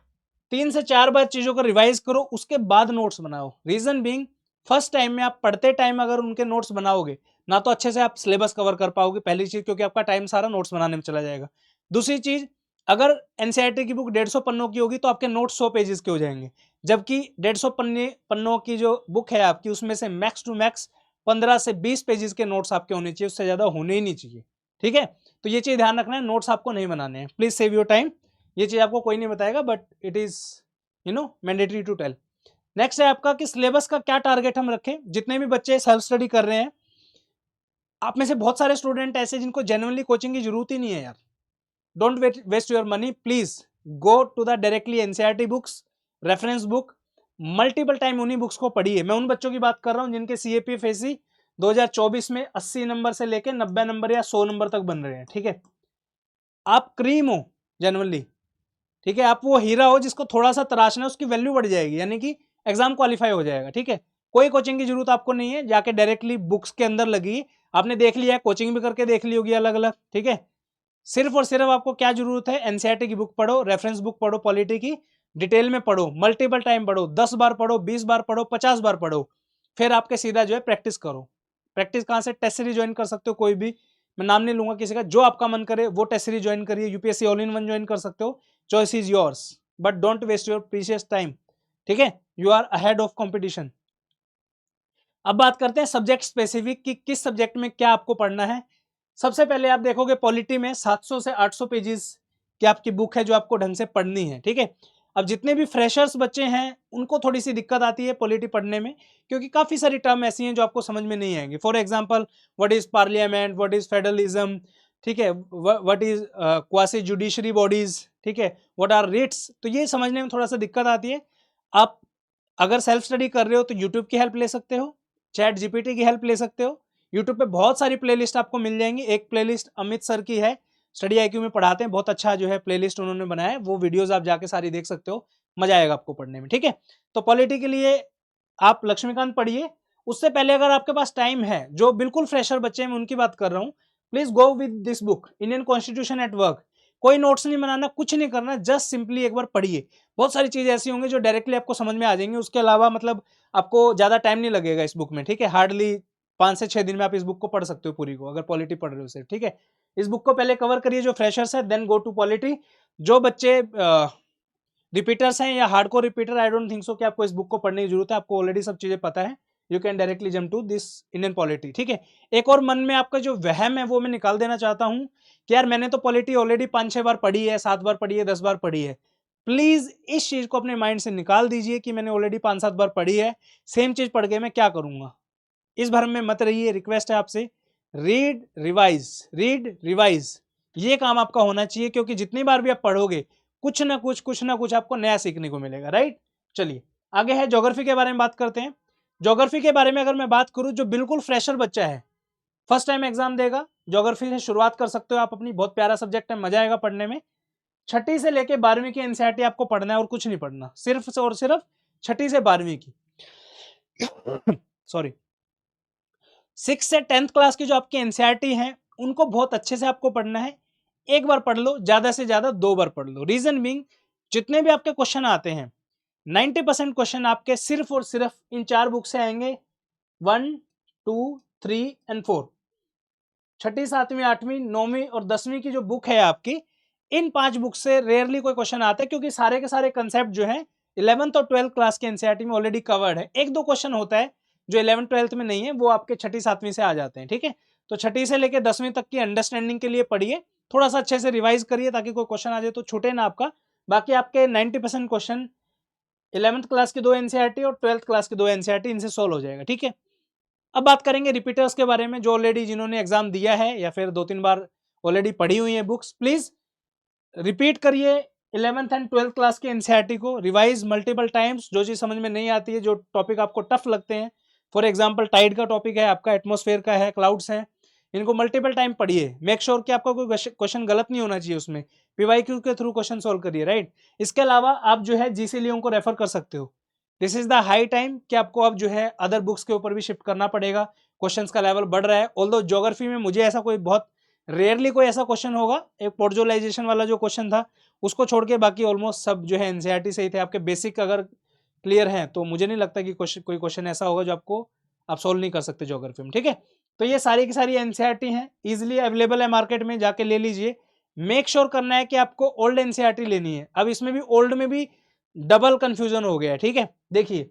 3 से 4 बार चीजों को रिवाइज करो, उसके बाद नोट्स बनाओ। रीजन बीइंग, फर्स्ट टाइम में आप पढ़ते टाइम अगर उनके नोट्स बनाओगे ना, तो अच्छे से आप सिलेबस कवर कर पाओगे, पहली चीज, क्योंकि आपका टाइम सारा नोट्स बनाने में चला जाएगा। दूसरी चीज, अगर एनसीईआरटी की बुक 150 पन्नों की होगी तो आपके नोट्स 100 पेजेस के हो जाएंगे, जबकि 150 पन्नों की जो बुक है आपकी, उसमें से मैक्स टू मैक्स 15 से 20 पेजेस के नोट्स आपके होने चाहिए, उससे ज्यादा होने ही नहीं चाहिए, ठीक है। तो ये चीज ध्यान रखना है, नोट्स आपको नहीं बनाने हैं। Please save your time. ये चीज आपको कोई नहीं बताएगा, but it is mandatory to tell. Next है आपका कि सिलेबस का क्या टारगेट हम रखें। जितने भी बच्चे सेल्फ स्टडी कर रहे हैं, आप में से बहुत सारे स्टूडेंट ऐसे जिनको जेन्युइनली कोचिंग की जरूरत ही नहीं है यार। Don't waste your money, please go to the directly NCERT books, reference book, multiple time उन्हीं बुक्स को पढ़िए। मैं उन बच्चों की बात कर रहा हूं जिनके सीएपीएफएससी 2024 में 80 नंबर से लेकर 90 नंबर या 100 नंबर तक बन रहे हैं, ठीक है। आप क्रीम हो जेन्युइनली, ठीक है, आप वो हीरा हो जिसको थोड़ा सा तराशना है, उसकी वैल्यू बढ़ जाएगी, यानी कि एग्जाम क्वालिफाई हो जाएगा, ठीक है। कोई कोचिंग की जरूरत आपको नहीं है, जाके डायरेक्टली बुक्स के अंदर लगी, आपने देख लिया है, कोचिंग भी करके देख ली होगी अलग अलग, ठीक है। सिर्फ और सिर्फ आपको क्या जरूरत है, एनसीईआरटी की बुक पढ़ो, रेफरेंस बुक पढ़ो, पॉलिटी की डिटेल में पढ़ो, मल्टीपल टाइम पढ़ो, 10 बार पढ़ो, 20 बार पढ़ो, 50 बार पढ़ो, फिर आपके सीधा जो है प्रैक्टिस करो। प्रैक्टिस कहाँ से? टेस्ट सीरीज ज्वाइन कर सकते हो, कोई भी, मैं नाम नहीं लूंगा किसी का, जो आपका मन करे वो टेस्ट सीरीज ज्वाइन करिए। UPSC all in one join कर सकते हो, choice is yours, but don't waste your precious time, ठीक है। You are ahead of competition. अब बात करते हैं सब्जेक्ट स्पेसिफिक कि किस सब्जेक्ट में क्या आपको पढ़ना है। सबसे पहले आप देखोगे पॉलिटी में 700 से 800 पेजेस की आपकी बुक है जो आपको ढंग से पढ़नी है, ठीक है। अब जितने भी फ्रेशर्स बच्चे हैं उनको थोड़ी सी दिक्कत आती है पॉलिटी पढ़ने में, क्योंकि काफी सारी टर्म ऐसी हैं जो आपको समझ में नहीं आएंगी। For example, what is parliament, what is federalism, ठीक है, what is quasi judiciary bodies, ठीक है, व्हाट आर रिट्स, तो ये समझने में थोड़ा सा दिक्कत आती है। आप अगर सेल्फ स्टडी कर रहे हो तो यूट्यूब की हेल्प ले सकते हो, चैट जीपीटी की हेल्प ले सकते हो। यूट्यूब पे बहुत सारी प्लेलिस्ट आपको मिल जाएंगी। एक प्लेलिस्ट अमित सर की है, स्टडी आईक्यू में पढ़ाते हैं, बहुत अच्छा जो है प्लेलिस्ट उन्होंने बनाया है, वो वीडियोस आप जाके सारी देख सकते हो, मजा आएगा आपको पढ़ने में, ठीक है। तो पॉलिटी के लिए आप लक्ष्मीकांत पढ़िए। उससे पहले अगर आपके पास टाइम है, जो बिल्कुल फ्रेशर बच्चे हैं मैं उनकी बात कर रहा हूँ, please go with this book, Indian constitution at work. कोई नोट्स नहीं बनाना, कुछ नहीं करना, जस्ट सिंपली एक बार पढ़िए। बहुत सारी चीजें ऐसी होंगी जो डायरेक्टली आपको समझ में आ जाएंगी, उसके अलावा मतलब आपको ज्यादा टाइम नहीं लगेगा इस बुक में, ठीक है। हार्डली 5 से 6 दिन में आप इस बुक को पढ़ सकते हो पूरी को, अगर पॉलिटी पढ़ रहे हो सिर्फ, ठीक है। इस बुक को पहले कवर करिए जो फ्रेशर्स है, देन गो टू पॉलिटी। जो बच्चे रिपीटर्स हैं या hardcore repeater, I don't think so कि आपको इस बुक को पढ़ने की जरूरत है, आपको ऑलरेडी सब चीजें पता है। You can directly jump to this Indian polity, ठीक है। एक और मन में आपका जो वहम है वो मैं निकाल देना चाहता हूं कि यार मैंने तो पॉलिटी ऑलरेडी 5-6 बार पढ़ी है, 7 बार पढ़ी है, 10 बार पढ़ी है। प्लीज इस चीज को अपने माइंड से निकाल दीजिए कि मैंने ऑलरेडी 5-7 बार पढ़ी है, सेम चीज पढ़ के मैं क्या करूंगा। इस भरम में मत रहिए, रिक्वेस्ट है आपसे। रीड रिवाइज, रीड रिवाइज, ये काम आपका होना चाहिए, क्योंकि जितनी बार भी आप पढ़ोगे कुछ ना कुछ आपको नया सीखने को मिलेगा, राइट। चलिए आगे है ज्योग्राफी के बारे में बात करते हैं। ज्योग्राफी के बारे में अगर मैं बात करूं, जो बिल्कुल फ्रेशर बच्चा है, फर्स्ट टाइम एग्जाम देगा, ज्योग्राफी से शुरुआत कर सकते हो आप अपनी, बहुत प्यारा सब्जेक्ट है, मजा आएगा पढ़ने में। 6ठी से लेके 12वीं की एनसीईआरटी आपको पढ़ना है और कुछ नहीं पढ़ना, सिर्फ और सिर्फ 6ठी से 12वीं की सॉरी। 6 से 10th क्लास की जो आपकी एनसीईआरटी है उनको बहुत अच्छे से आपको पढ़ना है। एक बार पढ़ लो, ज्यादा से ज्यादा 2 बार पढ़ लो। रीजन बीइंग, जितने भी आपके क्वेश्चन आते हैं 90% क्वेश्चन आपके सिर्फ और सिर्फ इन 4 बुक से आएंगे, 1, 2, 3 एंड 4। छठी, सातवीं, आठवीं, नौवीं और 10वीं की जो बुक है आपकी, इन 5 बुक से रेयरली कोई क्वेश्चन आता है, क्योंकि सारे के सारे कंसेप्ट जो है 11th और 12th क्लास के एनसीईआरटी में ऑलरेडी कवर्ड है। एक दो क्वेश्चन होता है जो 11th 12th में नहीं है, वो आपके छठी, सातवीं से आ जाते हैं। ठीक है, तो छठी से लेकर 10वीं तक की अंडरस्टैंडिंग के लिए पढ़िए, थोड़ा सा अच्छे से रिवाइज करिए ताकि कोई क्वेश्चन आ जाए तो छूटे ना आपका। बाकी आपके 90% क्वेश्चन 11th क्लास की 2 एनसीईआरटी और 12th क्लास की 2 एनसीईआरटी, इनसे सोल्व हो जाएगा। ठीक है, अब बात करेंगे रिपीटर्स के बारे में, जो ऑलरेडी जिन्होंने एग्जाम दिया है या फिर 2-3 बार ऑलरेडी पढ़ी हुई है बुक्स, प्लीज रिपीट करिए 11th एंड 12th क्लास के एनसीईआरटी को, रिवाइज मल्टीपल टाइम्स। जो चीज समझ में नहीं आती है, जो टॉपिक आपको टफ लगते हैं, फॉर एग्जांपल टाइड का टॉपिक है आपका, एटमॉस्फेयर का है, क्लाउड्स है, इनको मल्टीपल टाइम पढ़िए। मेक श्योर कि आपका कोई क्वेश्चन गलत नहीं होना चाहिए उसमें, पीवाईक्यू के थ्रू क्वेश्चन सोल्व करिए, राइट। इसके अलावा आप जो है जीसी लियों को रेफर कर सकते हो। This is the high time कि आपको अब जो है अदर बुक्स के ऊपर भी शिफ्ट करना पड़ेगा, क्वेश्चंस का लेवल बढ़ रहा है। ऑल्दो ज्योग्राफी में मुझे ऐसा कोई बहुत रेयरली कोई ऐसा क्वेश्चन होगा, एक पोर्टुलाइजेशन वाला जो क्वेश्चन था उसको छोड़ के बाकी ऑलमोस्ट सब जो है एनसीईआरटी से ही थे। आपके बेसिक अगर क्लियर हैं तो मुझे नहीं लगता कि कोई क्वेश्चन ऐसा होगा जो आपको आप सोल्व नहीं कर सकते ज्योग्राफी में। ठीक है, तो ये सारी की सारी एनसीईआरटी हैं, इजिली अवेलेबल है मार्केट में, जाके ले लीजिए। मेक श्योर करना है कि आपको ओल्ड एनसीईआरटी लेनी है। अब इसमें भी ओल्ड में भी डबल कंफ्यूजन हो गया है। ठीक है, देखिए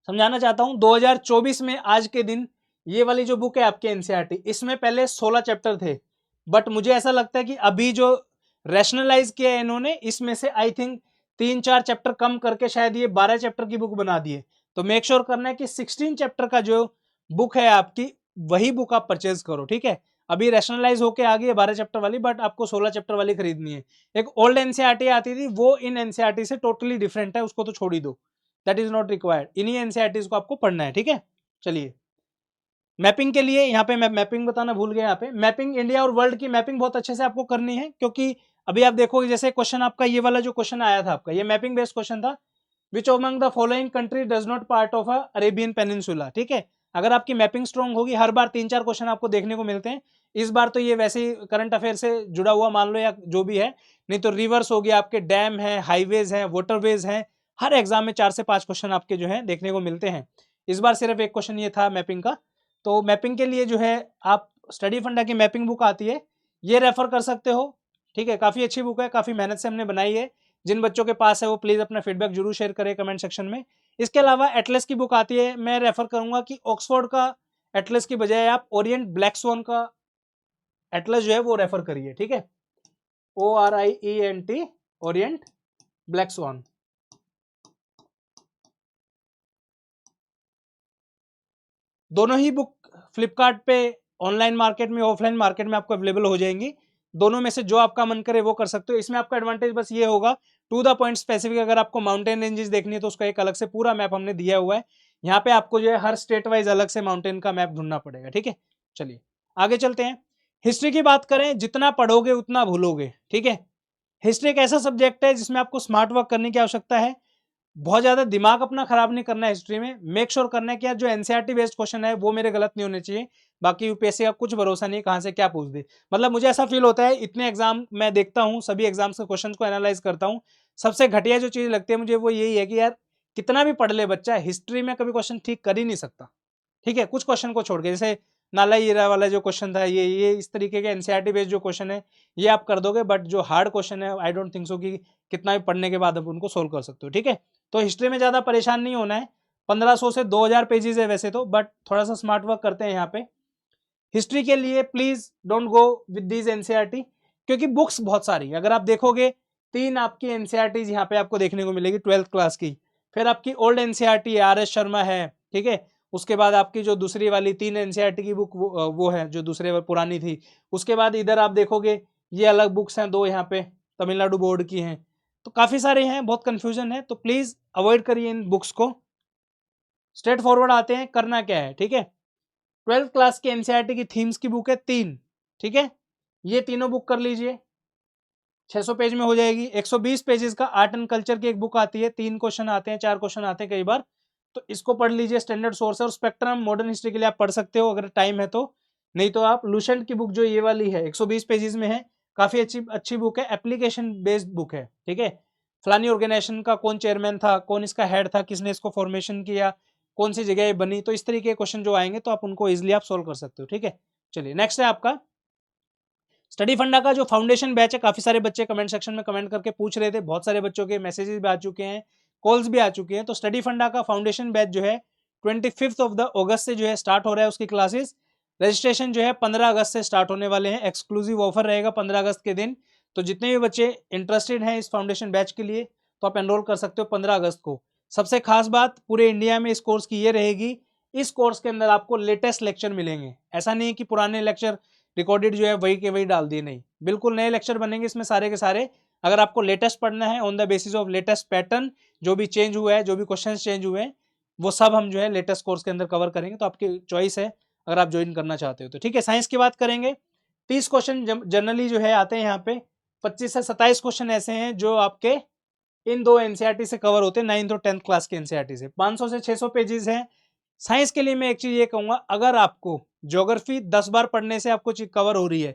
समझाना चाहता हूं, 2024 में आज के दिन ये वाली जो बुक है आपके एनसीईआरटी, इसमें पहले 16 चैप्टर थे, बट मुझे ऐसा लगता है कि अभी जो रैशनलाइज किया है इन्होंने, इसमें से आई थिंक 3-4 चैप्टर कम करके शायद ये 12 चैप्टर की बुक बना दिए। तो मेक श्योर करना है कि 16 चैप्टर का जो बुक है आपकी, वही बुक आप परचेज करो। ठीक है, अभी रैशनलाइज होके आ गई है 12 चैप्टर वाली, बट आपको 16 चैप्टर वाली खरीदनी है। एक ओल्ड एनसीईआरटी आती थी, वो इन एनसीईआरटी से टोटली डिफरेंट है, उसको तो छोड़ ही दो, दैट इज नॉट रिक्वायर्ड। इन्हीं एनसीईआरटीज को आपको पढ़ना है। ठीक है, चलिए मैपिंग के लिए यहाँ पे मैं मैपिंग बताना भूल गया। यहाँ पे मैपिंग, इंडिया और वर्ल्ड की मैपिंग बहुत अच्छे से आपको करनी है, क्योंकि अभी आप देखोगे जैसे क्वेश्चन आपका ये वाला जो क्वेश्चन आया था आपका, ये मैपिंग बेस्ड क्वेश्चन था। विच among the following country does not part of Arabian peninsula. ठीक है, अगर आपकी मैपिंग स्ट्रॉन्ग होगी, हर बार 3-4 क्वेश्चन आपको देखने को मिलते हैं। इस बार तो ये वैसे ही करंट अफेयर से जुड़ा हुआ मान लो या जो भी है, नहीं तो रिवर्स हो गया, आपके डैम है, हाईवेज है, वाटरवेज है, हर एग्जाम में 4 से 5 क्वेश्चन आपके जो है देखने को मिलते हैं। इस बार सिर्फ एक क्वेश्चन ये था मैपिंग का। तो मैपिंग के लिए जो है आप स्टडी फंडा की मैपिंग बुक आती है, ये रेफर कर सकते हो। ठीक है, काफ़ी अच्छी बुक है, काफ़ी मेहनत से हमने बनाई है। जिन बच्चों के पास है वो प्लीज़ अपना फीडबैक जरूर शेयर करें कमेंट सेक्शन में। इसके अलावा एटलस की बुक आती है, मैं रेफर करूंगा कि ऑक्सफोर्ड का एटलस की बजाय आप ओरिएंट ब्लैक स्वान का एटलस जो है वो रेफर करिए। ठीक है, ORIENT, ओरिएंट ब्लैक स्वान। दोनों ही बुक फ्लिपकार्ट पे ऑनलाइन मार्केट में, ऑफलाइन मार्केट में आपको अवेलेबल हो जाएंगी। दोनों में से जो आपका मन करे वो कर सकते हो। इसमें आपका एडवांटेज बस ये होगा, टू द पॉइंट स्पेसिफिक, अगर आपको माउंटेन रेंजेस देखनी है तो उसका एक अलग से पूरा मैप हमने दिया हुआ है। यहाँ पे आपको जो है हर स्टेट वाइज अलग से माउंटेन का मैप ढूंढना पड़ेगा। ठीक है, चलिए आगे चलते हैं। हिस्ट्री की बात करें, जितना पढ़ोगे उतना भूलोगे। ठीक है, हिस्ट्री एक ऐसा सब्जेक्ट है जिसमें आपको स्मार्ट वर्क करने की आवश्यकता है, बहुत ज्यादा दिमाग अपना खराब नहीं करना है हिस्ट्री में। मेक श्योर करना है कि यार जो एनसीईआरटी बेस्ड क्वेश्चन है वो मेरे गलत नहीं होने चाहिए। बाकी यूपीएससी का कुछ भरोसा नहीं, कहां से क्या पूछ दे। मतलब मुझे ऐसा फील होता है, इतने एग्जाम मैं देखता हूं, सभी एग्जाम्स के क्वेश्चन को एनालाइज करता हूं, सबसे घटिया जो चीज लगती है मुझे वो यही है कि यार कितना भी पढ़ ले बच्चा, हिस्ट्री में कभी क्वेश्चन ठीक कर ही नहीं सकता। ठीक है, कुछ क्वेश्चन को छोड़ के, जैसे नाला हीरा वाला जो क्वेश्चन था, ये इस तरीके के एनसीईआरटी बेस्ड जो क्वेश्चन है ये आप कर दोगे, बट जो हार्ड क्वेश्चन है आई डोंट थिंक सो कि कितना भी पढ़ने के बाद आप उनको सोल्व कर सकते हो। ठीक है, तो हिस्ट्री में ज्यादा परेशान नहीं होना है। 1500 से 2000 पेजेस है वैसे तो, बट थोड़ा सा स्मार्ट वर्क करते हैं यहाँ पे। हिस्ट्री के लिए please don't go with these NCERT, क्योंकि बुक्स बहुत सारी, अगर आप देखोगे 3 आपकी एनसीईआरटी यहाँ पे आपको देखने को मिलेगी 12th क्लास की। फिर आपकी ओल्ड एनसीईआरटी RS शर्मा है। ठीक है, उसके बाद आपकी जो दूसरी वाली 3 एनसीईआरटी की बुक वो है जो दूसरे पुरानी थी। उसके बाद इधर आप देखोगे ये अलग बुक्स हैं, 2 यहाँ पे तमिलनाडु बोर्ड की हैं। तो काफी सारे हैं, बहुत कंफ्यूजन है, तो प्लीज अवॉइड करिए इन बुक्स को। स्ट्रेट फॉरवर्ड आते हैं, करना क्या है। ठीक है, 12th क्लास के एनसीईआरटी की थीम्स की बुक है 3। ठीक है, ये तीनों बुक कर लीजिए, 600 पेज में हो जाएगी। 120 पेजेस का आर्ट एंड कल्चर की एक बुक आती है, 3 क्वेश्चन आते हैं, 4 क्वेश्चन आते हैं कई बार, तो इसको पढ़ लीजिए। स्टैंडर्ड सोर्स और स्पेक्ट्रम मॉडर्न हिस्ट्री के लिए आप पढ़ सकते हो अगर टाइम है तो, नहीं तो आप लुसेंट की बुक जो ये वाली है 120 पेजेस में है, काफी अच्छी अच्छी बुक है, एप्लीकेशन बेस्ड बुक है। ठीक है, फलानी ऑर्गेनाइजेशन का कौन चेयरमैन था, कौन इसका हेड था, किसने इसको फॉर्मेशन किया, कौन सी जगह बनी, तो इस तरीके के क्वेश्चन जो आएंगे तो आप उनको इजिली आप सोल्व कर सकते हो। ठीक है, चलिए नेक्स्ट है आपका स्टडी फंडा का जो फाउंडेशन बैच है। काफी सारे बच्चे कमेंट सेक्शन में कमेंट करके पूछ रहे थे, बहुत सारे बच्चों के मैसेजेस भी आ चुके हैं, कॉल्स भी आ चुके हैं। तो स्टडी फंडा का फाउंडेशन बैच जो है 25 ऑफ द अगस्त से जो है स्टार्ट हो रहा है उसकी क्लासेस। रजिस्ट्रेशन जो है 15 अगस्त से स्टार्ट होने वाले हैं। एक्सक्लूसिव ऑफर रहेगा 15 अगस्त के दिन। तो जितने भी बच्चे इंटरेस्टेड हैं इस फाउंडेशन बैच के लिए तो आप एनरोल कर सकते हो 15 अगस्त को। सबसे खास बात पूरे इंडिया में इस कोर्स की ये रहेगी, इस कोर्स के अंदर आपको लेटेस्ट लेक्चर मिलेंगे। ऐसा नहीं है कि पुराने लेक्चर रिकॉर्डेड जो है वही के वही डाल दिए, नहीं, बिल्कुल नए लेक्चर बनेंगे इसमें सारे के सारे। अगर आपको लेटेस्ट पढ़ना है on the basis of latest pattern, जो भी चेंज हुआ है, जो भी क्वेश्चंस चेंज हुए हैं, वो सब हम जो है लेटेस्ट कोर्स के अंदर कवर करेंगे। तो आपकी चॉइस है अगर आप ज्वाइन करना चाहते हो तो। ठीक है, साइंस की बात करेंगे 30 क्वेश्चन जनरली जो है आते हैं यहाँ पे। 25 से 27 क्वेश्चन ऐसे हैं जो आपके इन दो एनसीईआरटी से कवर होते हैं, 9th और 10th क्लास के एनसीईआरटी से। 500 से 600 पेजेस हैं। साइंस के लिए मैं एक चीज ये कहूंगा, अगर आपको ज्योग्राफी 10 बार पढ़ने से आपको चीज कवर हो रही है,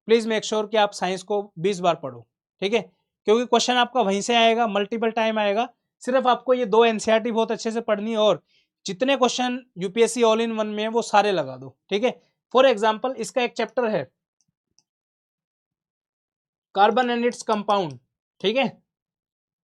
प्लीज मेक श्योर कि आप साइंस को 20 बार पढ़ो। ठीक है, क्योंकि क्वेश्चन आपका वहीं से आएगा, मल्टीपल टाइम आएगा। सिर्फ आपको ये दो एनसीईआरटी बहुत अच्छे से पढ़नी है और जितने question UPSC all in one में है वो सारे लगा दो। ठीक है, फॉर एग्जाम्पल इसका एक चैप्टर है कार्बन एंड इट्स कंपाउंड। ठीक है,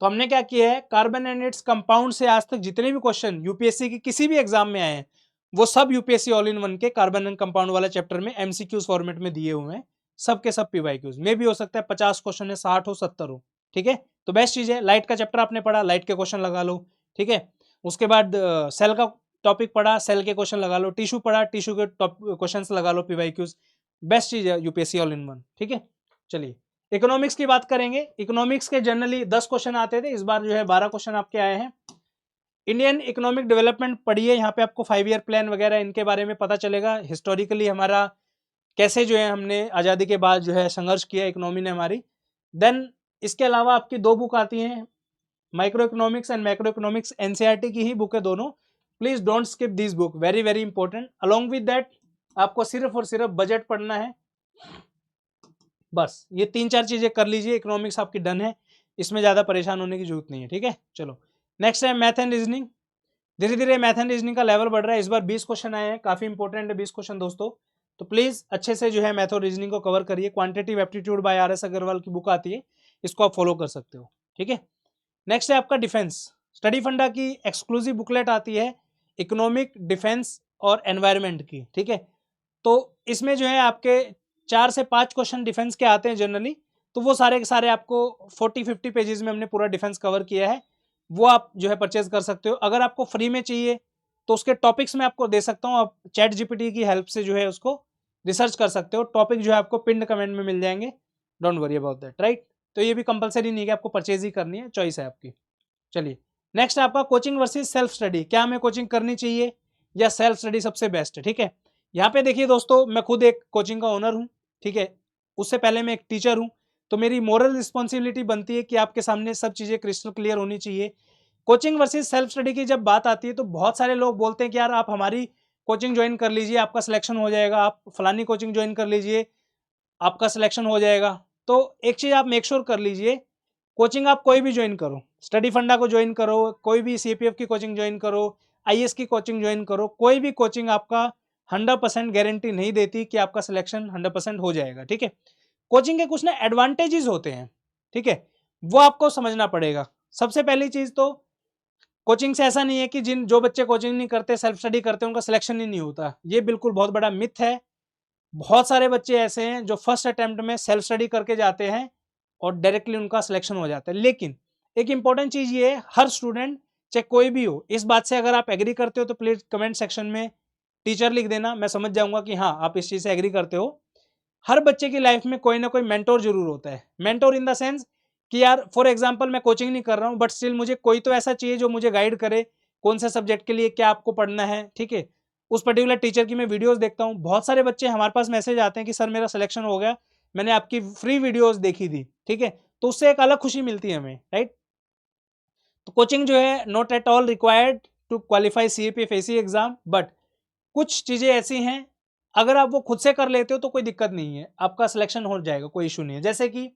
तो हमने क्या किया है, कार्बन एंड इट्स कंपाउंड से आज तक जितने भी क्वेश्चन यूपीएससी के किसी भी एग्जाम में आए हैं वो सब यूपीएससी ऑल इन वन के कार्बन एंड कंपाउंड वाला चैप्टर में एमसीक्यूज फॉर्मेट में दिए हुए हैं। सब के सब पीवाईक्यूज में भी हो सकता है 50 क्वेश्चन है, 60 हो, 70 हो। ठीक है, तो बेस्ट चीज है। लाइट का चैप्टर आपने पढ़ा, लाइट के क्वेश्चन लगा लो। ठीक है, उसके बाद सेल का टॉपिक पढ़ा, सेल के क्वेश्चन लगा लो। टिश्यू पढ़ा, टिश्यू के क्वेश्चन लगा लो, पीवाईक्यूज। बेस्ट चीज है यूपीएससी ऑल इन वन। ठीक है, चलिए इकोनॉमिक्स की बात करेंगे। इकोनॉमिक्स के जनरली 10 क्वेश्चन आते थे, इस बार जो है 12 क्वेश्चन आपके आए हैं। इंडियन इकोनॉमिक डेवलपमेंट पढ़िए, यहाँ पे आपको 5 ईयर प्लान वगैरह इनके बारे में पता चलेगा। हिस्टोरिकली हमारा कैसे जो है हमने आज़ादी के बाद जो है संघर्ष किया इकोनॉमी ने हमारी। देन इसके अलावा आपकी दो बुक आती हैं, micro economics and macro economics, NCERT की ही बुक है दोनों। Please don't skip this book, very very important. Along with that आपको सिर्फ और सिर्फ बजट पढ़ना है, बस ये 3-4 चीजें कर लीजिए, इकोनॉमिक्स आपकी डन है, इसमें ज्यादा परेशान होने की जरूरत नहीं है। ठीक है, चलो नेक्स्ट है मैथ एंड रीजनिंग। धीरे धीरे मैथ एंड रीजनिंग का लेवल बढ़ रहा है। इस बार 20 क्वेश्चन आए हैं, काफी इंपॉर्टेंट है 20 क्वेश्चन दोस्तों। तो प्लीज अच्छे से जो है मैथ और रीजनिंग को कवर करिए। Quantitative aptitude by R S Agarwal की बुक आती है, इसको आप फॉलो कर सकते हो। ठीक है, नेक्स्ट है आपका डिफेंस। स्टडी फंडा की एक्सक्लूसिव बुकलेट आती है इकोनॉमिक, डिफेंस और एनवायरमेंट की। ठीक है, तो इसमें जो है आपके 4 से 5 क्वेश्चन डिफेंस के आते हैं जनरली। तो वो सारे के सारे आपको 40-50 पेजेस में हमने पूरा डिफेंस कवर किया है, वो आप जो है परचेज कर सकते हो। अगर आपको फ्री में चाहिए तो उसके टॉपिक्स में आपको दे सकता हूँ, आप चैट जीपीटी की हेल्प से जो है उसको रिसर्च कर सकते हो। टॉपिक जो है आपको पिंड कमेंट में मिल जाएंगे, don't worry about that, right. तो ये भी कंपलसरी नहीं है कि आपको परचेज ही करनी है, चॉइस है आपकी। चलिए नेक्स्ट आपका कोचिंग वर्सेस सेल्फ स्टडी। क्या हमें कोचिंग करनी चाहिए या सेल्फ स्टडी सबसे बेस्ट है? ठीक है, यहाँ पे देखिए दोस्तों, मैं खुद एक कोचिंग का ओनर हूँ। ठीक है, उससे पहले मैं एक टीचर हूँ, तो मेरी मोरल रिस्पॉन्सिबिलिटी बनती है कि आपके सामने सब चीज़ें क्रिस्टल क्लियर होनी चाहिए। कोचिंग वर्सेस सेल्फ स्टडी की जब बात आती है तो बहुत सारे लोग बोलते हैं कि यार आप हमारी कोचिंग ज्वाइन कर लीजिए, आपका सिलेक्शन हो जाएगा, आप फलानी कोचिंग ज्वाइन कर लीजिए, आपका सिलेक्शन हो जाएगा। तो एक चीज़ आप मेक श्योर कर लीजिए, कोचिंग आप कोई भी ज्वाइन करो, स्टडी फंडा को ज्वाइन करो, कोई भी सीपीएफ की कोचिंग ज्वाइन करो, आईएएस की कोचिंग ज्वाइन करो, कोई भी कोचिंग आपका 100% गारंटी नहीं देती कि आपका सिलेक्शन 100% हो जाएगा। ठीक है, कोचिंग के कुछ ना एडवांटेजेस होते हैं, ठीक है, वो आपको समझना पड़ेगा। सबसे पहली चीज तो कोचिंग से ऐसा नहीं है कि जो बच्चे कोचिंग नहीं करते सेल्फ स्टडी करते उनका सिलेक्शन ही नहीं होता, ये बिल्कुल बहुत बड़ा मिथ है। बहुत सारे बच्चे ऐसे हैं जो फर्स्ट अटेम्प्ट में सेल्फ स्टडी करके जाते हैं और डायरेक्टली उनका सिलेक्शन हो जाता है। लेकिन एक इंपॉर्टेंट चीज ये है, हर स्टूडेंट चाहे कोई भी हो, इस बात से अगर आप एग्री करते हो तो प्लीज कमेंट सेक्शन में टीचर लिख देना, मैं समझ जाऊंगा कि हाँ आप इस चीज से एग्री करते हो। हर बच्चे की लाइफ में कोई ना कोई मेंटोर जरूर होता है। मेंटोर इन द सेंस कि यार फॉर एग्जांपल मैं कोचिंग नहीं कर रहा हूँ बट स्टिल मुझे कोई तो ऐसा चाहिए जो मुझे गाइड करे, कौन से सब्जेक्ट के लिए क्या आपको पढ़ना है। ठीक है, उस पर्टिकुलर टीचर की मैं वीडियोस देखता हूँ। बहुत सारे बच्चे हमारे पास मैसेज आते हैं कि सर मेरा सिलेक्शन हो गया, मैंने आपकी फ्री वीडियोस देखी थी। ठीक है, तो उससे एक अलग खुशी मिलती है हमें, राइट। तो कोचिंग जो है not at all required to qualify CAPFAC exam, but कुछ चीजें ऐसी हैं अगर आप वो खुद से कर लेते हो तो कोई दिक्कत नहीं है, आपका सिलेक्शन हो जाएगा, कोई इशू नहीं है। जैसे कि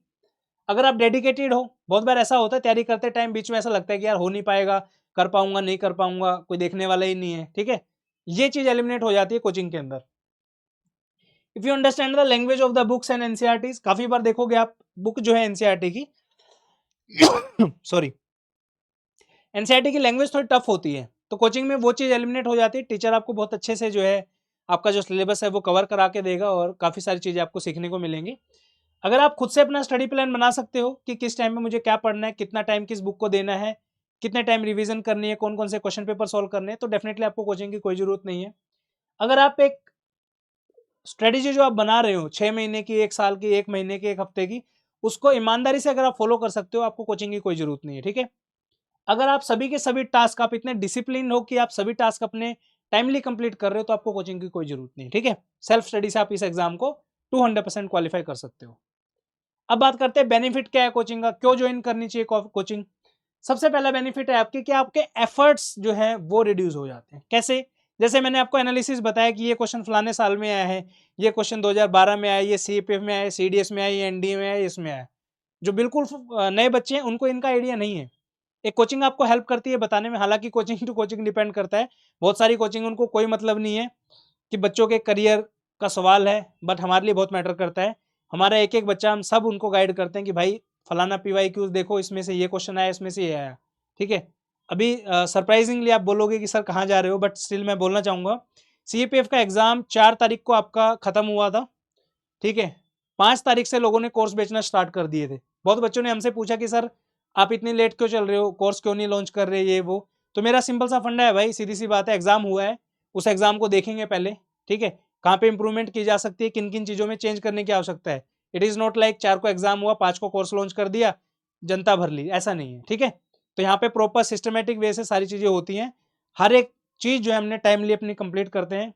अगर आप डेडिकेटेड हो, बहुत बार ऐसा होता है तैयारी करते टाइम बीच में ऐसा लगता है कि यार हो नहीं पाएगा, कर पाऊंगा नहीं कर पाऊंगा, कोई देखने वाला ही नहीं है। ठीक है, ये चीज एलिमिनेट हो जाती है कोचिंग के अंदर। If you understand the language of the books and NCERTs, काफी बार देखोगे आप बुक जो है एनसीईआरटी की सॉरी, एनसीईआरटी की लैंग्वेज थोड़ी टफ होती है, तो कोचिंग में वो चीज़ एलिमिनेट हो जाती है। टीचर आपको बहुत अच्छे से जो है आपका जो सिलेबस है वो कवर करा के देगा और काफ़ी सारी चीज़ें आपको सीखने को मिलेंगी। अगर आप खुद से अपना स्टडी प्लान बना सकते हो कि किस टाइम में मुझे क्या पढ़ना है, कितना टाइम किस बुक को देना है, कितने टाइम रिवीजन करनी है, कौन कौन से क्वेश्चन पेपर सॉल्व करने हैं, तो डेफिनेटली आपको कोचिंग की कोई ज़रूरत नहीं है। अगर आप एक स्ट्रेटेजी जो आप बना रहे हो 6 महीने की, 1 साल की, 1 महीने की, 1 हफ्ते की, उसको ईमानदारी से अगर आप फॉलो कर सकते हो, आपको कोचिंग की कोई ज़रूरत नहीं है, ठीक है? अगर आप सभी के सभी टास्क आप इतने डिसिप्लिन हो कि आप सभी टास्क अपने टाइमली कंप्लीट कर रहे हो, तो आपको कोचिंग की कोई ज़रूरत नहीं है, ठीक है? सेल्फ स्टडी से आप इस एग्जाम को 200% क्वालिफाई कर सकते हो। अब बात करते हैं बेनिफिट क्या है कोचिंग का, क्यों ज्वाइन करनी चाहिए कोचिंग। सबसे पहला बेनिफिट है आपके कि आपके एफर्ट्स जो है वो रिड्यूस हो जाते हैं। कैसे? जैसे मैंने आपको एनालिसिस बताया कि ये क्वेश्चन फलाने साल में आया है, ये क्वेश्चन 2012 में आया, ये सीपीएफ में आया, सीडीएस में आया, ये एनडीए में आया, इसमें आया। जो बिल्कुल नए बच्चे हैं उनको इनका आइडिया नहीं है। एक कोचिंग आपको हेल्प करती है बताने में, हालांकि कोचिंग टू कोचिंग डिपेंड करता है। बहुत सारी कोचिंग उनको कोई मतलब नहीं है कि बच्चों के करियर का सवाल है, बट हमारे लिए बहुत मैटर करता है। हमारा एक एक बच्चा, हम सब उनको गाइड करते हैं कि भाई फलाना PYQ देखो, इसमें से ये क्वेश्चन आया, इसमें से ये आया, ठीक है? अभी सरप्राइजिंगली आप बोलोगे कि सर कहाँ जा रहे हो, बट स्टिल मैं बोलना चाहूँगा, CAPF का एग्जाम 4 तारीख को आपका खत्म हुआ था, ठीक है? 5 तारीख से लोगों ने कोर्स बेचना स्टार्ट कर दिए थे। बहुत बच्चों ने हमसे पूछा कि सर आप इतनी लेट क्यों चल रहे हो, कोर्स क्यों नहीं लॉन्च कर रहे, ये वो। तो मेरा सिंपल सा फंडा है भाई, सीधी सी बात है, एग्जाम हुआ है, उस एग्जाम को देखेंगे पहले, ठीक है? कहाँ पे इंप्रूवमेंट की जा सकती है, किन किन चीज़ों में चेंज करने की आवश्यकता है। इट इज़ नॉट लाइक 4 को एग्जाम हुआ, 5 को कोर्स लॉन्च कर दिया, जनता भर ली, ऐसा नहीं है, ठीक है? तो यहाँ पे प्रॉपर सिस्टमेटिक वे से सारी चीज़ें होती हैं। हर एक चीज़ जो है हमने टाइमली अपनी कंप्लीट करते हैं।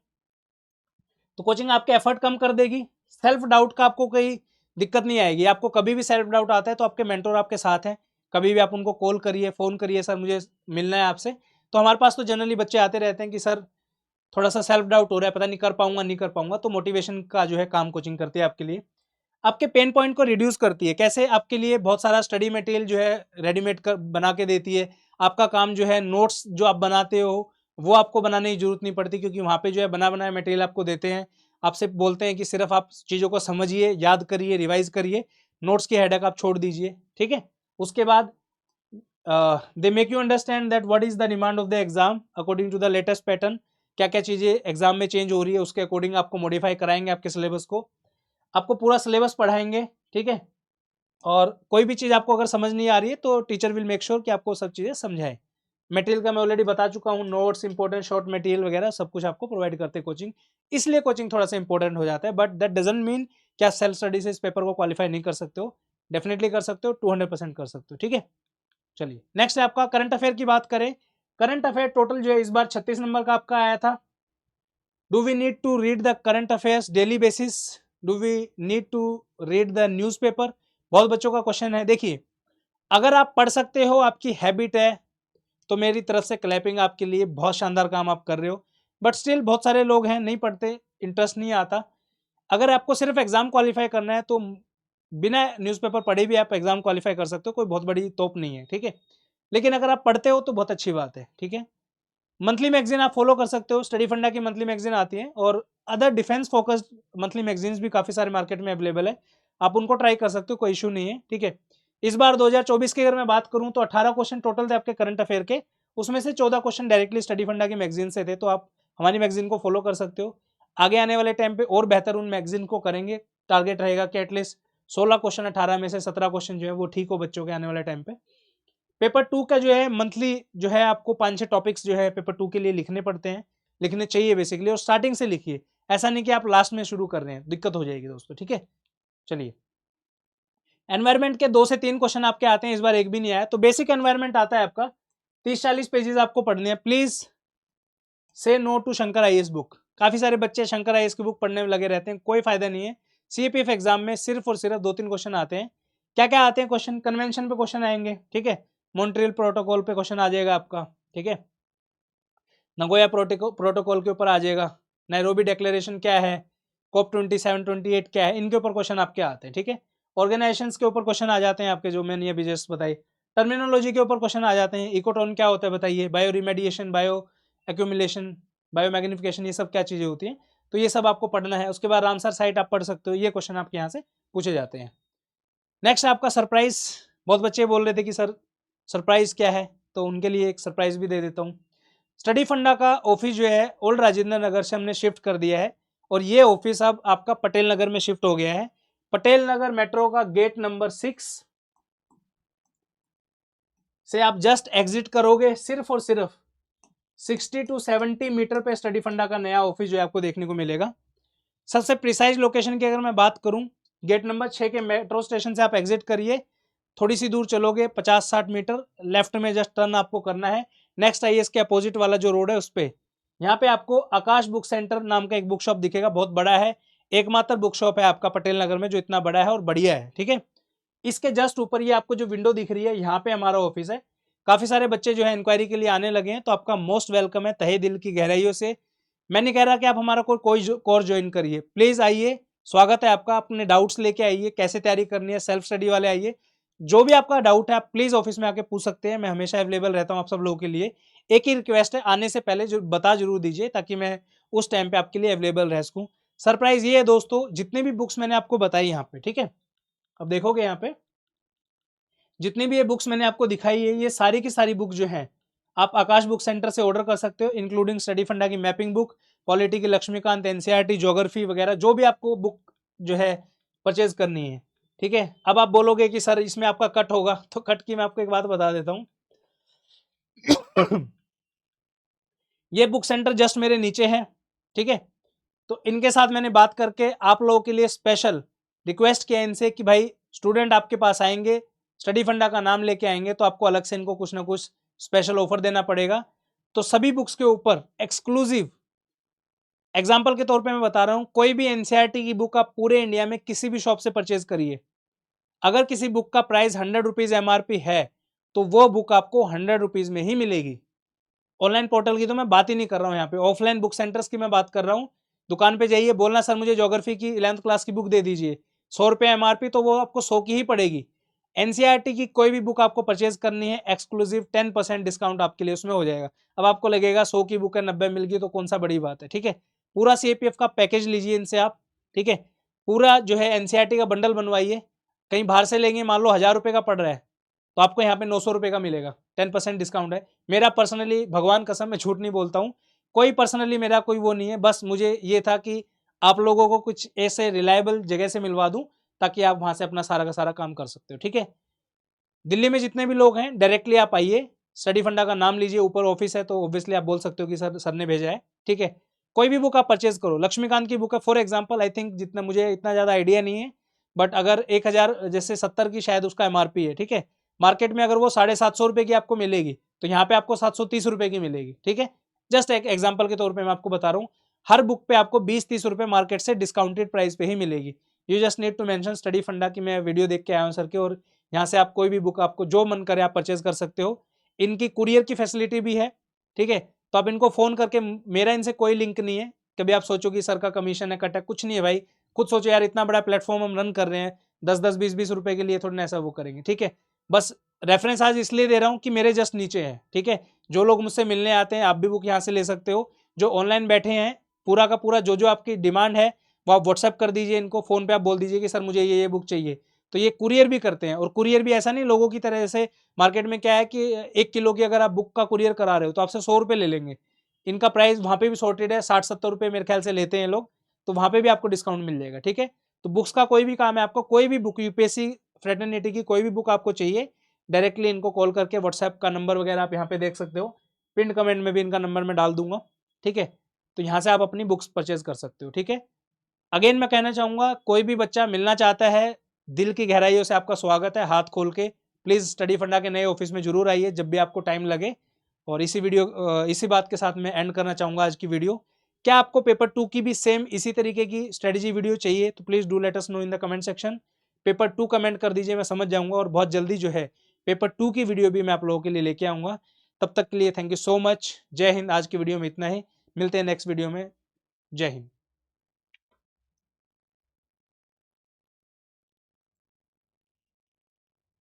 तो कोचिंग आपके एफर्ट कम कर देगी। सेल्फ डाउट का आपको कोई दिक्कत नहीं आएगी। आपको कभी भी सेल्फ डाउट आता है तो आपके मेंटोर आपके साथ हैं, कभी भी आप उनको कॉल करिए, फ़ोन करिए, सर मुझे मिलना है आपसे। तो हमारे पास तो जनरली बच्चे आते रहते हैं कि सर थोड़ा सा सेल्फ डाउट हो रहा है, पता नहीं कर पाऊंगा नहीं कर पाऊंगा, तो मोटिवेशन का जो है काम कोचिंग करती है आपके लिए। आपके पेन पॉइंट को रिड्यूस करती है। कैसे? आपके लिए बहुत सारा स्टडी मटेरियल जो है रेडीमेड कर बना के देती है। आपका काम जो है, नोट्स जो आप बनाते हो वो आपको बनाने की जरूरत नहीं पड़ती, क्योंकि वहाँ पे जो है बना बनाया मटेरियल आपको देते हैं। आपसे बोलते हैं कि सिर्फ आप चीज़ों को समझिए, याद करिए, रिवाइज करिए, नोट्स की हेडेक आप छोड़ दीजिए, ठीक है? उसके बाद they make you understand that what is the demand of the exam according to the latest pattern. क्या क्या चीज़ें एग्जाम में चेंज हो रही है, उसके अकॉर्डिंग आपको मॉडिफाई कराएंगे आपके सिलेबस को। आपको पूरा सिलेबस पढ़ाएंगे, ठीक है? और कोई भी चीज़ आपको अगर समझ नहीं आ रही है तो टीचर विल मेक श्योर कि आपको सब चीज़ें समझाए। मटेरियल का मैं ऑलरेडी बता चुका हूँ, नोट्स, इंपॉर्टेंट शॉर्ट मटेरियल वगैरह सब कुछ आपको प्रोवाइड करते हैं कोचिंग। इसलिए कोचिंग थोड़ा सा इंपॉर्टेंट हो जाता है, बट दैट डजंट मीन कि आप सेल्फ स्टडी से इस पेपर को क्वालिफाई नहीं कर सकते हो। डेफिनेटली कर सकते हो, 200% कर सकते हो, ठीक है? चलिए नेक्स्ट है आपका करंट अफेयर की बात करें। करंट अफेयर टोटल जो है इस बार 36 नंबर का आपका आया था। Do we need to read the current affairs daily basis? Do we need to read the newspaper? बहुत बच्चों का क्वेश्चन है। देखिए, अगर आप पढ़ सकते हो, आपकी हैबिट है, तो मेरी तरफ से क्लैपिंग आपके लिए, बहुत शानदार काम आप कर रहे हो। बट स्टिल बहुत सारे लोग हैं नहीं पढ़ते, इंटरेस्ट नहीं आता। अगर आपको सिर्फ एग्जाम क्वालिफाई करना है तो बिना न्यूज़पेपर पढ़े भी आप एग्जाम क्वालिफाई कर सकते हो, कोई बहुत बड़ी तोप नहीं है, ठीक है? लेकिन अगर आप पढ़ते हो तो बहुत अच्छी बात है, ठीक है? मंथली मैगजीन आप फॉलो कर सकते हो, स्टडी फंडा की मंथली मैगजीन आती है, और other defence focused monthly magazines भी काफ़ी सारे मार्केट में अवेलेबल है, आप उनको ट्राई कर सकते हो, कोई इशू नहीं है, ठीक है? इस बार 2024 की अगर मैं बात करूं तो 18 क्वेश्चन टोटल थे आपके करंट अफेयर के, उसमें से 14 क्वेश्चन डायरेक्टली स्टडी फंडा की मैगजीन से थे, तो आप हमारी मैगजीन को फॉलो कर सकते हो। आगे आने वाले टाइम पे और बेहतर उन मैगजीन को करेंगे। टारगेट रहेगा कि एटलीस्ट 16 क्वेश्चन 18 में से 17 क्वेश्चन जो है वो ठीक हो बच्चों के आने वाले टाइम पे। पेपर 2 का जो है मंथली जो है आपको 5-6 टॉपिक्स जो है पेपर 2 के लिए लिखने पड़ते हैं, लिखने चाहिए बेसिकली, और स्टार्टिंग से लिखिए, ऐसा नहीं कि आप लास्ट में शुरू कर रहे हैं, दिक्कत हो जाएगी दोस्तों, ठीक है? चलिए, एनवायरमेंट के 2 से 3 क्वेश्चन आपके आते हैं, इस बार एक भी नहीं आया। तो बेसिक एनवायरमेंट आता है आपका, 30-40 पेजेस आपको पढ़ने हैं। Please say no to Shankar IAS book. काफी सारे बच्चे शंकर आईएएस की बुक पढ़ने में लगे रहते हैं, कोई फायदा नहीं है। सीपीएफ एग्जाम में सिर्फ और सिर्फ 2-3 क्वेश्चन आते हैं। क्या क्या आते हैं क्वेश्चन? कन्वेंशन पे क्वेश्चन आएंगे, ठीक है? मॉन्ट्रियल प्रोटोकॉल पे क्वेश्चन आ जाएगा आपका, ठीक है? नगोया प्रोटोकॉल के ऊपर आ जाएगा। नैरोबी डिक्लेरेशन क्या है, COP 27-28 क्या है, इनके ऊपर क्वेश्चन आपके आते हैं, ठीक है? ऑर्गेनाइजेशंस के ऊपर क्वेश्चन आ जाते हैं आपके, जो मैंने अभी जस्ट बताई। टर्मिनोलॉजी के ऊपर क्वेश्चन आ जाते हैं। इकोटोन क्या होता है बताइए, bio remediation, bio accumulation, bio magnification, ये सब क्या चीज़ें होती हैं। तो ये सब आपको पढ़ना है। उसके बाद रामसर साइट आप पढ़ सकते हो, ये क्वेश्चन आपके यहाँ से पूछे जाते हैं। नेक्स्ट आपका सरप्राइज, बहुत बच्चे बोल रहे थे कि सर सरप्राइज क्या है, तो उनके लिए एक सरप्राइज भी दे देता हूँ। स्टडी फंडा का ऑफिस जो है ओल्ड राजेंद्र नगर से हमने शिफ्ट कर दिया है और ये ऑफिस अब आपका पटेल नगर में शिफ्ट हो गया है। पटेल नगर मेट्रो का गेट नंबर 6 से आप जस्ट एग्जिट करोगे, सिर्फ और सिर्फ 60 to 70 मीटर पे स्टडी फंडा का नया ऑफिस जो है आपको देखने को मिलेगा। सबसे प्रिसाइज लोकेशन की अगर मैं बात करूं, गेट नंबर 6 के मेट्रो स्टेशन से आप एग्जिट करिए, थोड़ी सी दूर चलोगे 50-60 मीटर, लेफ्ट में जस्ट टर्न आपको करना है। नेक्स्ट आईएएस के अपोजिट वाला जो रोड है उस पे, यहाँ पे आपको आकाश बुक सेंटर नाम का एक बुक शॉप दिखेगा, बहुत बड़ा है, एकमात्र बुक शॉप है आपका पटेल नगर में जो इतना बड़ा है और बढ़िया है, ठीक है। इसके जस्ट ऊपर ये आपको जो विंडो दिख रही है, यहाँ पे हमारा ऑफिस है। काफी सारे बच्चे जो है इंक्वायरी के लिए आने लगे हैं, तो आपका मोस्ट वेलकम है तहे दिल की गहराइयों से। मैं नहीं कह रहा कि आप हमारा कोई कोर्स ज्वाइन करिए, प्लीज आइए, स्वागत है आपका, अपने डाउट्स लेके आइए, कैसे तैयारी करनी है, सेल्फ स्टडी वाले आइए, जो भी आपका डाउट है आप प्लीज ऑफिस में आके पूछ सकते हैं, मैं हमेशा अवेलेबल रहता हूँ आप सब लोगों के लिए। एक ही रिक्वेस्ट है, आने से पहले जो बता जरूर दीजिए ताकि मैं उस टाइम पे आपके लिए अवेलेबल रह सकूँ। सरप्राइज ये है दोस्तों, जितने भी बुक्स मैंने आपको बताई यहाँ पे, ठीक है, अब देखोगे यहाँ पे जितनी भी ये बुक्स मैंने आपको दिखाई है, ये सारी की सारी बुक जो है आप आकाश बुक सेंटर से ऑर्डर कर सकते हो, इंक्लूडिंग स्टडी फंडा की मैपिंग बुक, पॉलिटी की लक्ष्मीकांत, एनसीईआरटी, ज्योग्राफी वगैरह, जो भी आपको बुक जो है परचेज करनी है, ठीक है। अब आप बोलोगे कि सर इसमें आपका कट होगा, तो कट की मैं आपको एक बात बता देता हूँ। ये बुक सेंटर जस्ट मेरे नीचे है, ठीक है, तो इनके साथ मैंने बात करके आप लोगों के लिए स्पेशल रिक्वेस्ट किया इनसे कि भाई स्टूडेंट आपके पास आएंगे, स्टडी फंडा का नाम लेके आएंगे, तो आपको अलग से इनको कुछ ना कुछ स्पेशल ऑफर देना पड़ेगा। तो सभी बुक्स के ऊपर एक्सक्लूसिव, एग्जाम्पल के तौर पे मैं बता रहा हूं, कोई भी एनसीईआरटी की बुक आप पूरे इंडिया में किसी भी शॉप से परचेज करिए, अगर किसी बुक का प्राइस 100 रुपीज एमआरपी है तो वो बुक आपको 100 रुपीज में ही मिलेगी। ऑनलाइन पोर्टल की तो मैं बात ही नहीं कर रहा हूँ, यहाँ पे ऑफलाइन बुक सेंटर्स की मैं बात कर रहा हूँ। दुकान पे जाइए, बोलना सर मुझे ज्योग्राफी की 11th क्लास की बुक दे दीजिए, 100 रुपये एमआरपी, तो वो आपको 100 की ही पड़ेगी। एनसीईआरटी की कोई भी बुक आपको परचेज करनी है, एक्सक्लूसिव 10% डिस्काउंट आपके लिए उसमें हो जाएगा। अब आपको लगेगा 100 की बुक है 90 मिल गई तो कौन सा बड़ी बात है, ठीक है। पूरा सीएपीएफ का पैकेज लीजिए इनसे आप, ठीक है, पूरा जो है एनसीईआरटी का बंडल बनवाइए। कहीं बाहर से लेंगे, मान लो 1000 रुपये का पड़ रहा है, तो आपको यहाँ पे 900 रुपये का मिलेगा, 10% डिस्काउंट है। मेरा पर्सनली, भगवान कसम मैं झूठ नहीं बोलता हूँ, कोई पर्सनली मेरा कोई वो नहीं है, बस मुझे ये था कि आप लोगों को कुछ ऐसे रिलायबल जगह से मिलवा दूं ताकि आप वहां से अपना सारा का सारा काम कर सकते हो, ठीक है। दिल्ली में जितने भी लोग हैं डायरेक्टली आप आइए, स्टडी फंडा का नाम लीजिए, ऊपर ऑफिस है तो ऑब्वियसली आप बोल सकते हो कि सर ने भेजा है, ठीक है। कोई भी बुक आप परचेज करो, लक्ष्मीकांत की बुक है फॉर एग्जाम्पल, आई थिंक, जितना मुझे इतना ज्यादा आइडिया नहीं है, बट अगर 1000 जैसे 70 की शायद उसका एमआरपी है, ठीक है, मार्केट में अगर वो 750 रुपए की आपको मिलेगी तो यहाँ पे आपको 730 रुपए की मिलेगी, ठीक है। जस्ट एक एग्जाम्पल के तौर पर मैं आपको बता रहा हूँ, हर बुक पे आपको 20-30 रुपए मार्केट से डिस्काउंटेड प्राइस पे ही मिलेगी। You just need to mention Study Funda की मैं वीडियो देख के आया हूँ सर के, और यहाँ से आप कोई भी बुक आपको जो मन करे आप परचेज कर सकते हो। इनकी कुरियर की फैसिलिटी भी है, ठीक है, तो आप इनको फोन करके, मेरा इनसे कोई लिंक नहीं है, कभी आप सोचो कि सर का कमीशन है, कट है, कुछ नहीं है भाई। खुद सोचो यार, इतना बड़ा प्लेटफॉर्म हम रन कर रहे हैं, 10-10, 20-20 रुपए के लिए थोड़ा ना ऐसा वो करेंगे, ठीक है। बस रेफरेंस आज इसलिए दे रहा हूँ कि मेरे जस्ट नीचे है, ठीक है। जो लोग मुझसे मिलने आते हैं आप भी बुक यहाँ से ले सकते हो, जो ऑनलाइन बैठे हैं पूरा का पूरा जो जो आपकी डिमांड है वो आप व्हाट्सएप कर दीजिए इनको, फोन पे आप बोल दीजिए कि सर मुझे ये बुक चाहिए, तो ये कुरियर भी करते हैं। और कुरियर भी ऐसा नहीं लोगों की तरह, जैसे मार्केट में क्या है कि 1 किलो की अगर आप बुक का कुरियर करा रहे हो तो आपसे 100 रुपये ले लेंगे, इनका प्राइस वहाँ पे भी सॉर्टेड है, 60-70 रुपये मेरे ख्याल से लेते हैं लोग, तो वहाँ पे भी आपको डिस्काउंट मिल जाएगा, ठीक है। तो बुक्स का कोई भी काम है, आपको कोई भी बुक, यूपीएससी फ्रेटर्निटी की कोई भी बुक आपको चाहिए, डायरेक्टली इनको कॉल करके, व्हाट्सएप का नंबर वगैरह आप यहाँ पे देख सकते हो, पिन कमेंट में भी इनका नंबर मैं डाल दूंगा, ठीक है। तो यहाँ से आप अपनी बुक्स परचेज कर सकते हो, ठीक है। अगेन मैं कहना चाहूँगा, कोई भी बच्चा मिलना चाहता है, दिल की गहराइयों से आपका स्वागत है, हाथ खोल के। प्लीज़ स्टडी फंडा के नए ऑफिस में जरूर आइए जब भी आपको टाइम लगे। और इसी बात के साथ मैं एंड करना चाहूँगा आज की वीडियो। क्या आपको पेपर 2 की भी सेम इसी तरीके की स्ट्रेटजी वीडियो चाहिए तो please do let us know in the comment section. Paper 2 comment कर दीजिए, मैं समझ जाऊँगा, और बहुत जल्दी जो है पेपर 2 की वीडियो भी मैं आप लोगों के लिए लेके आऊँगा। तब तक के लिए थैंक यू सो मच। जय हिंद। आज की वीडियो में इतना ही, मिलते हैं नेक्स्ट वीडियो में। जय हिंद।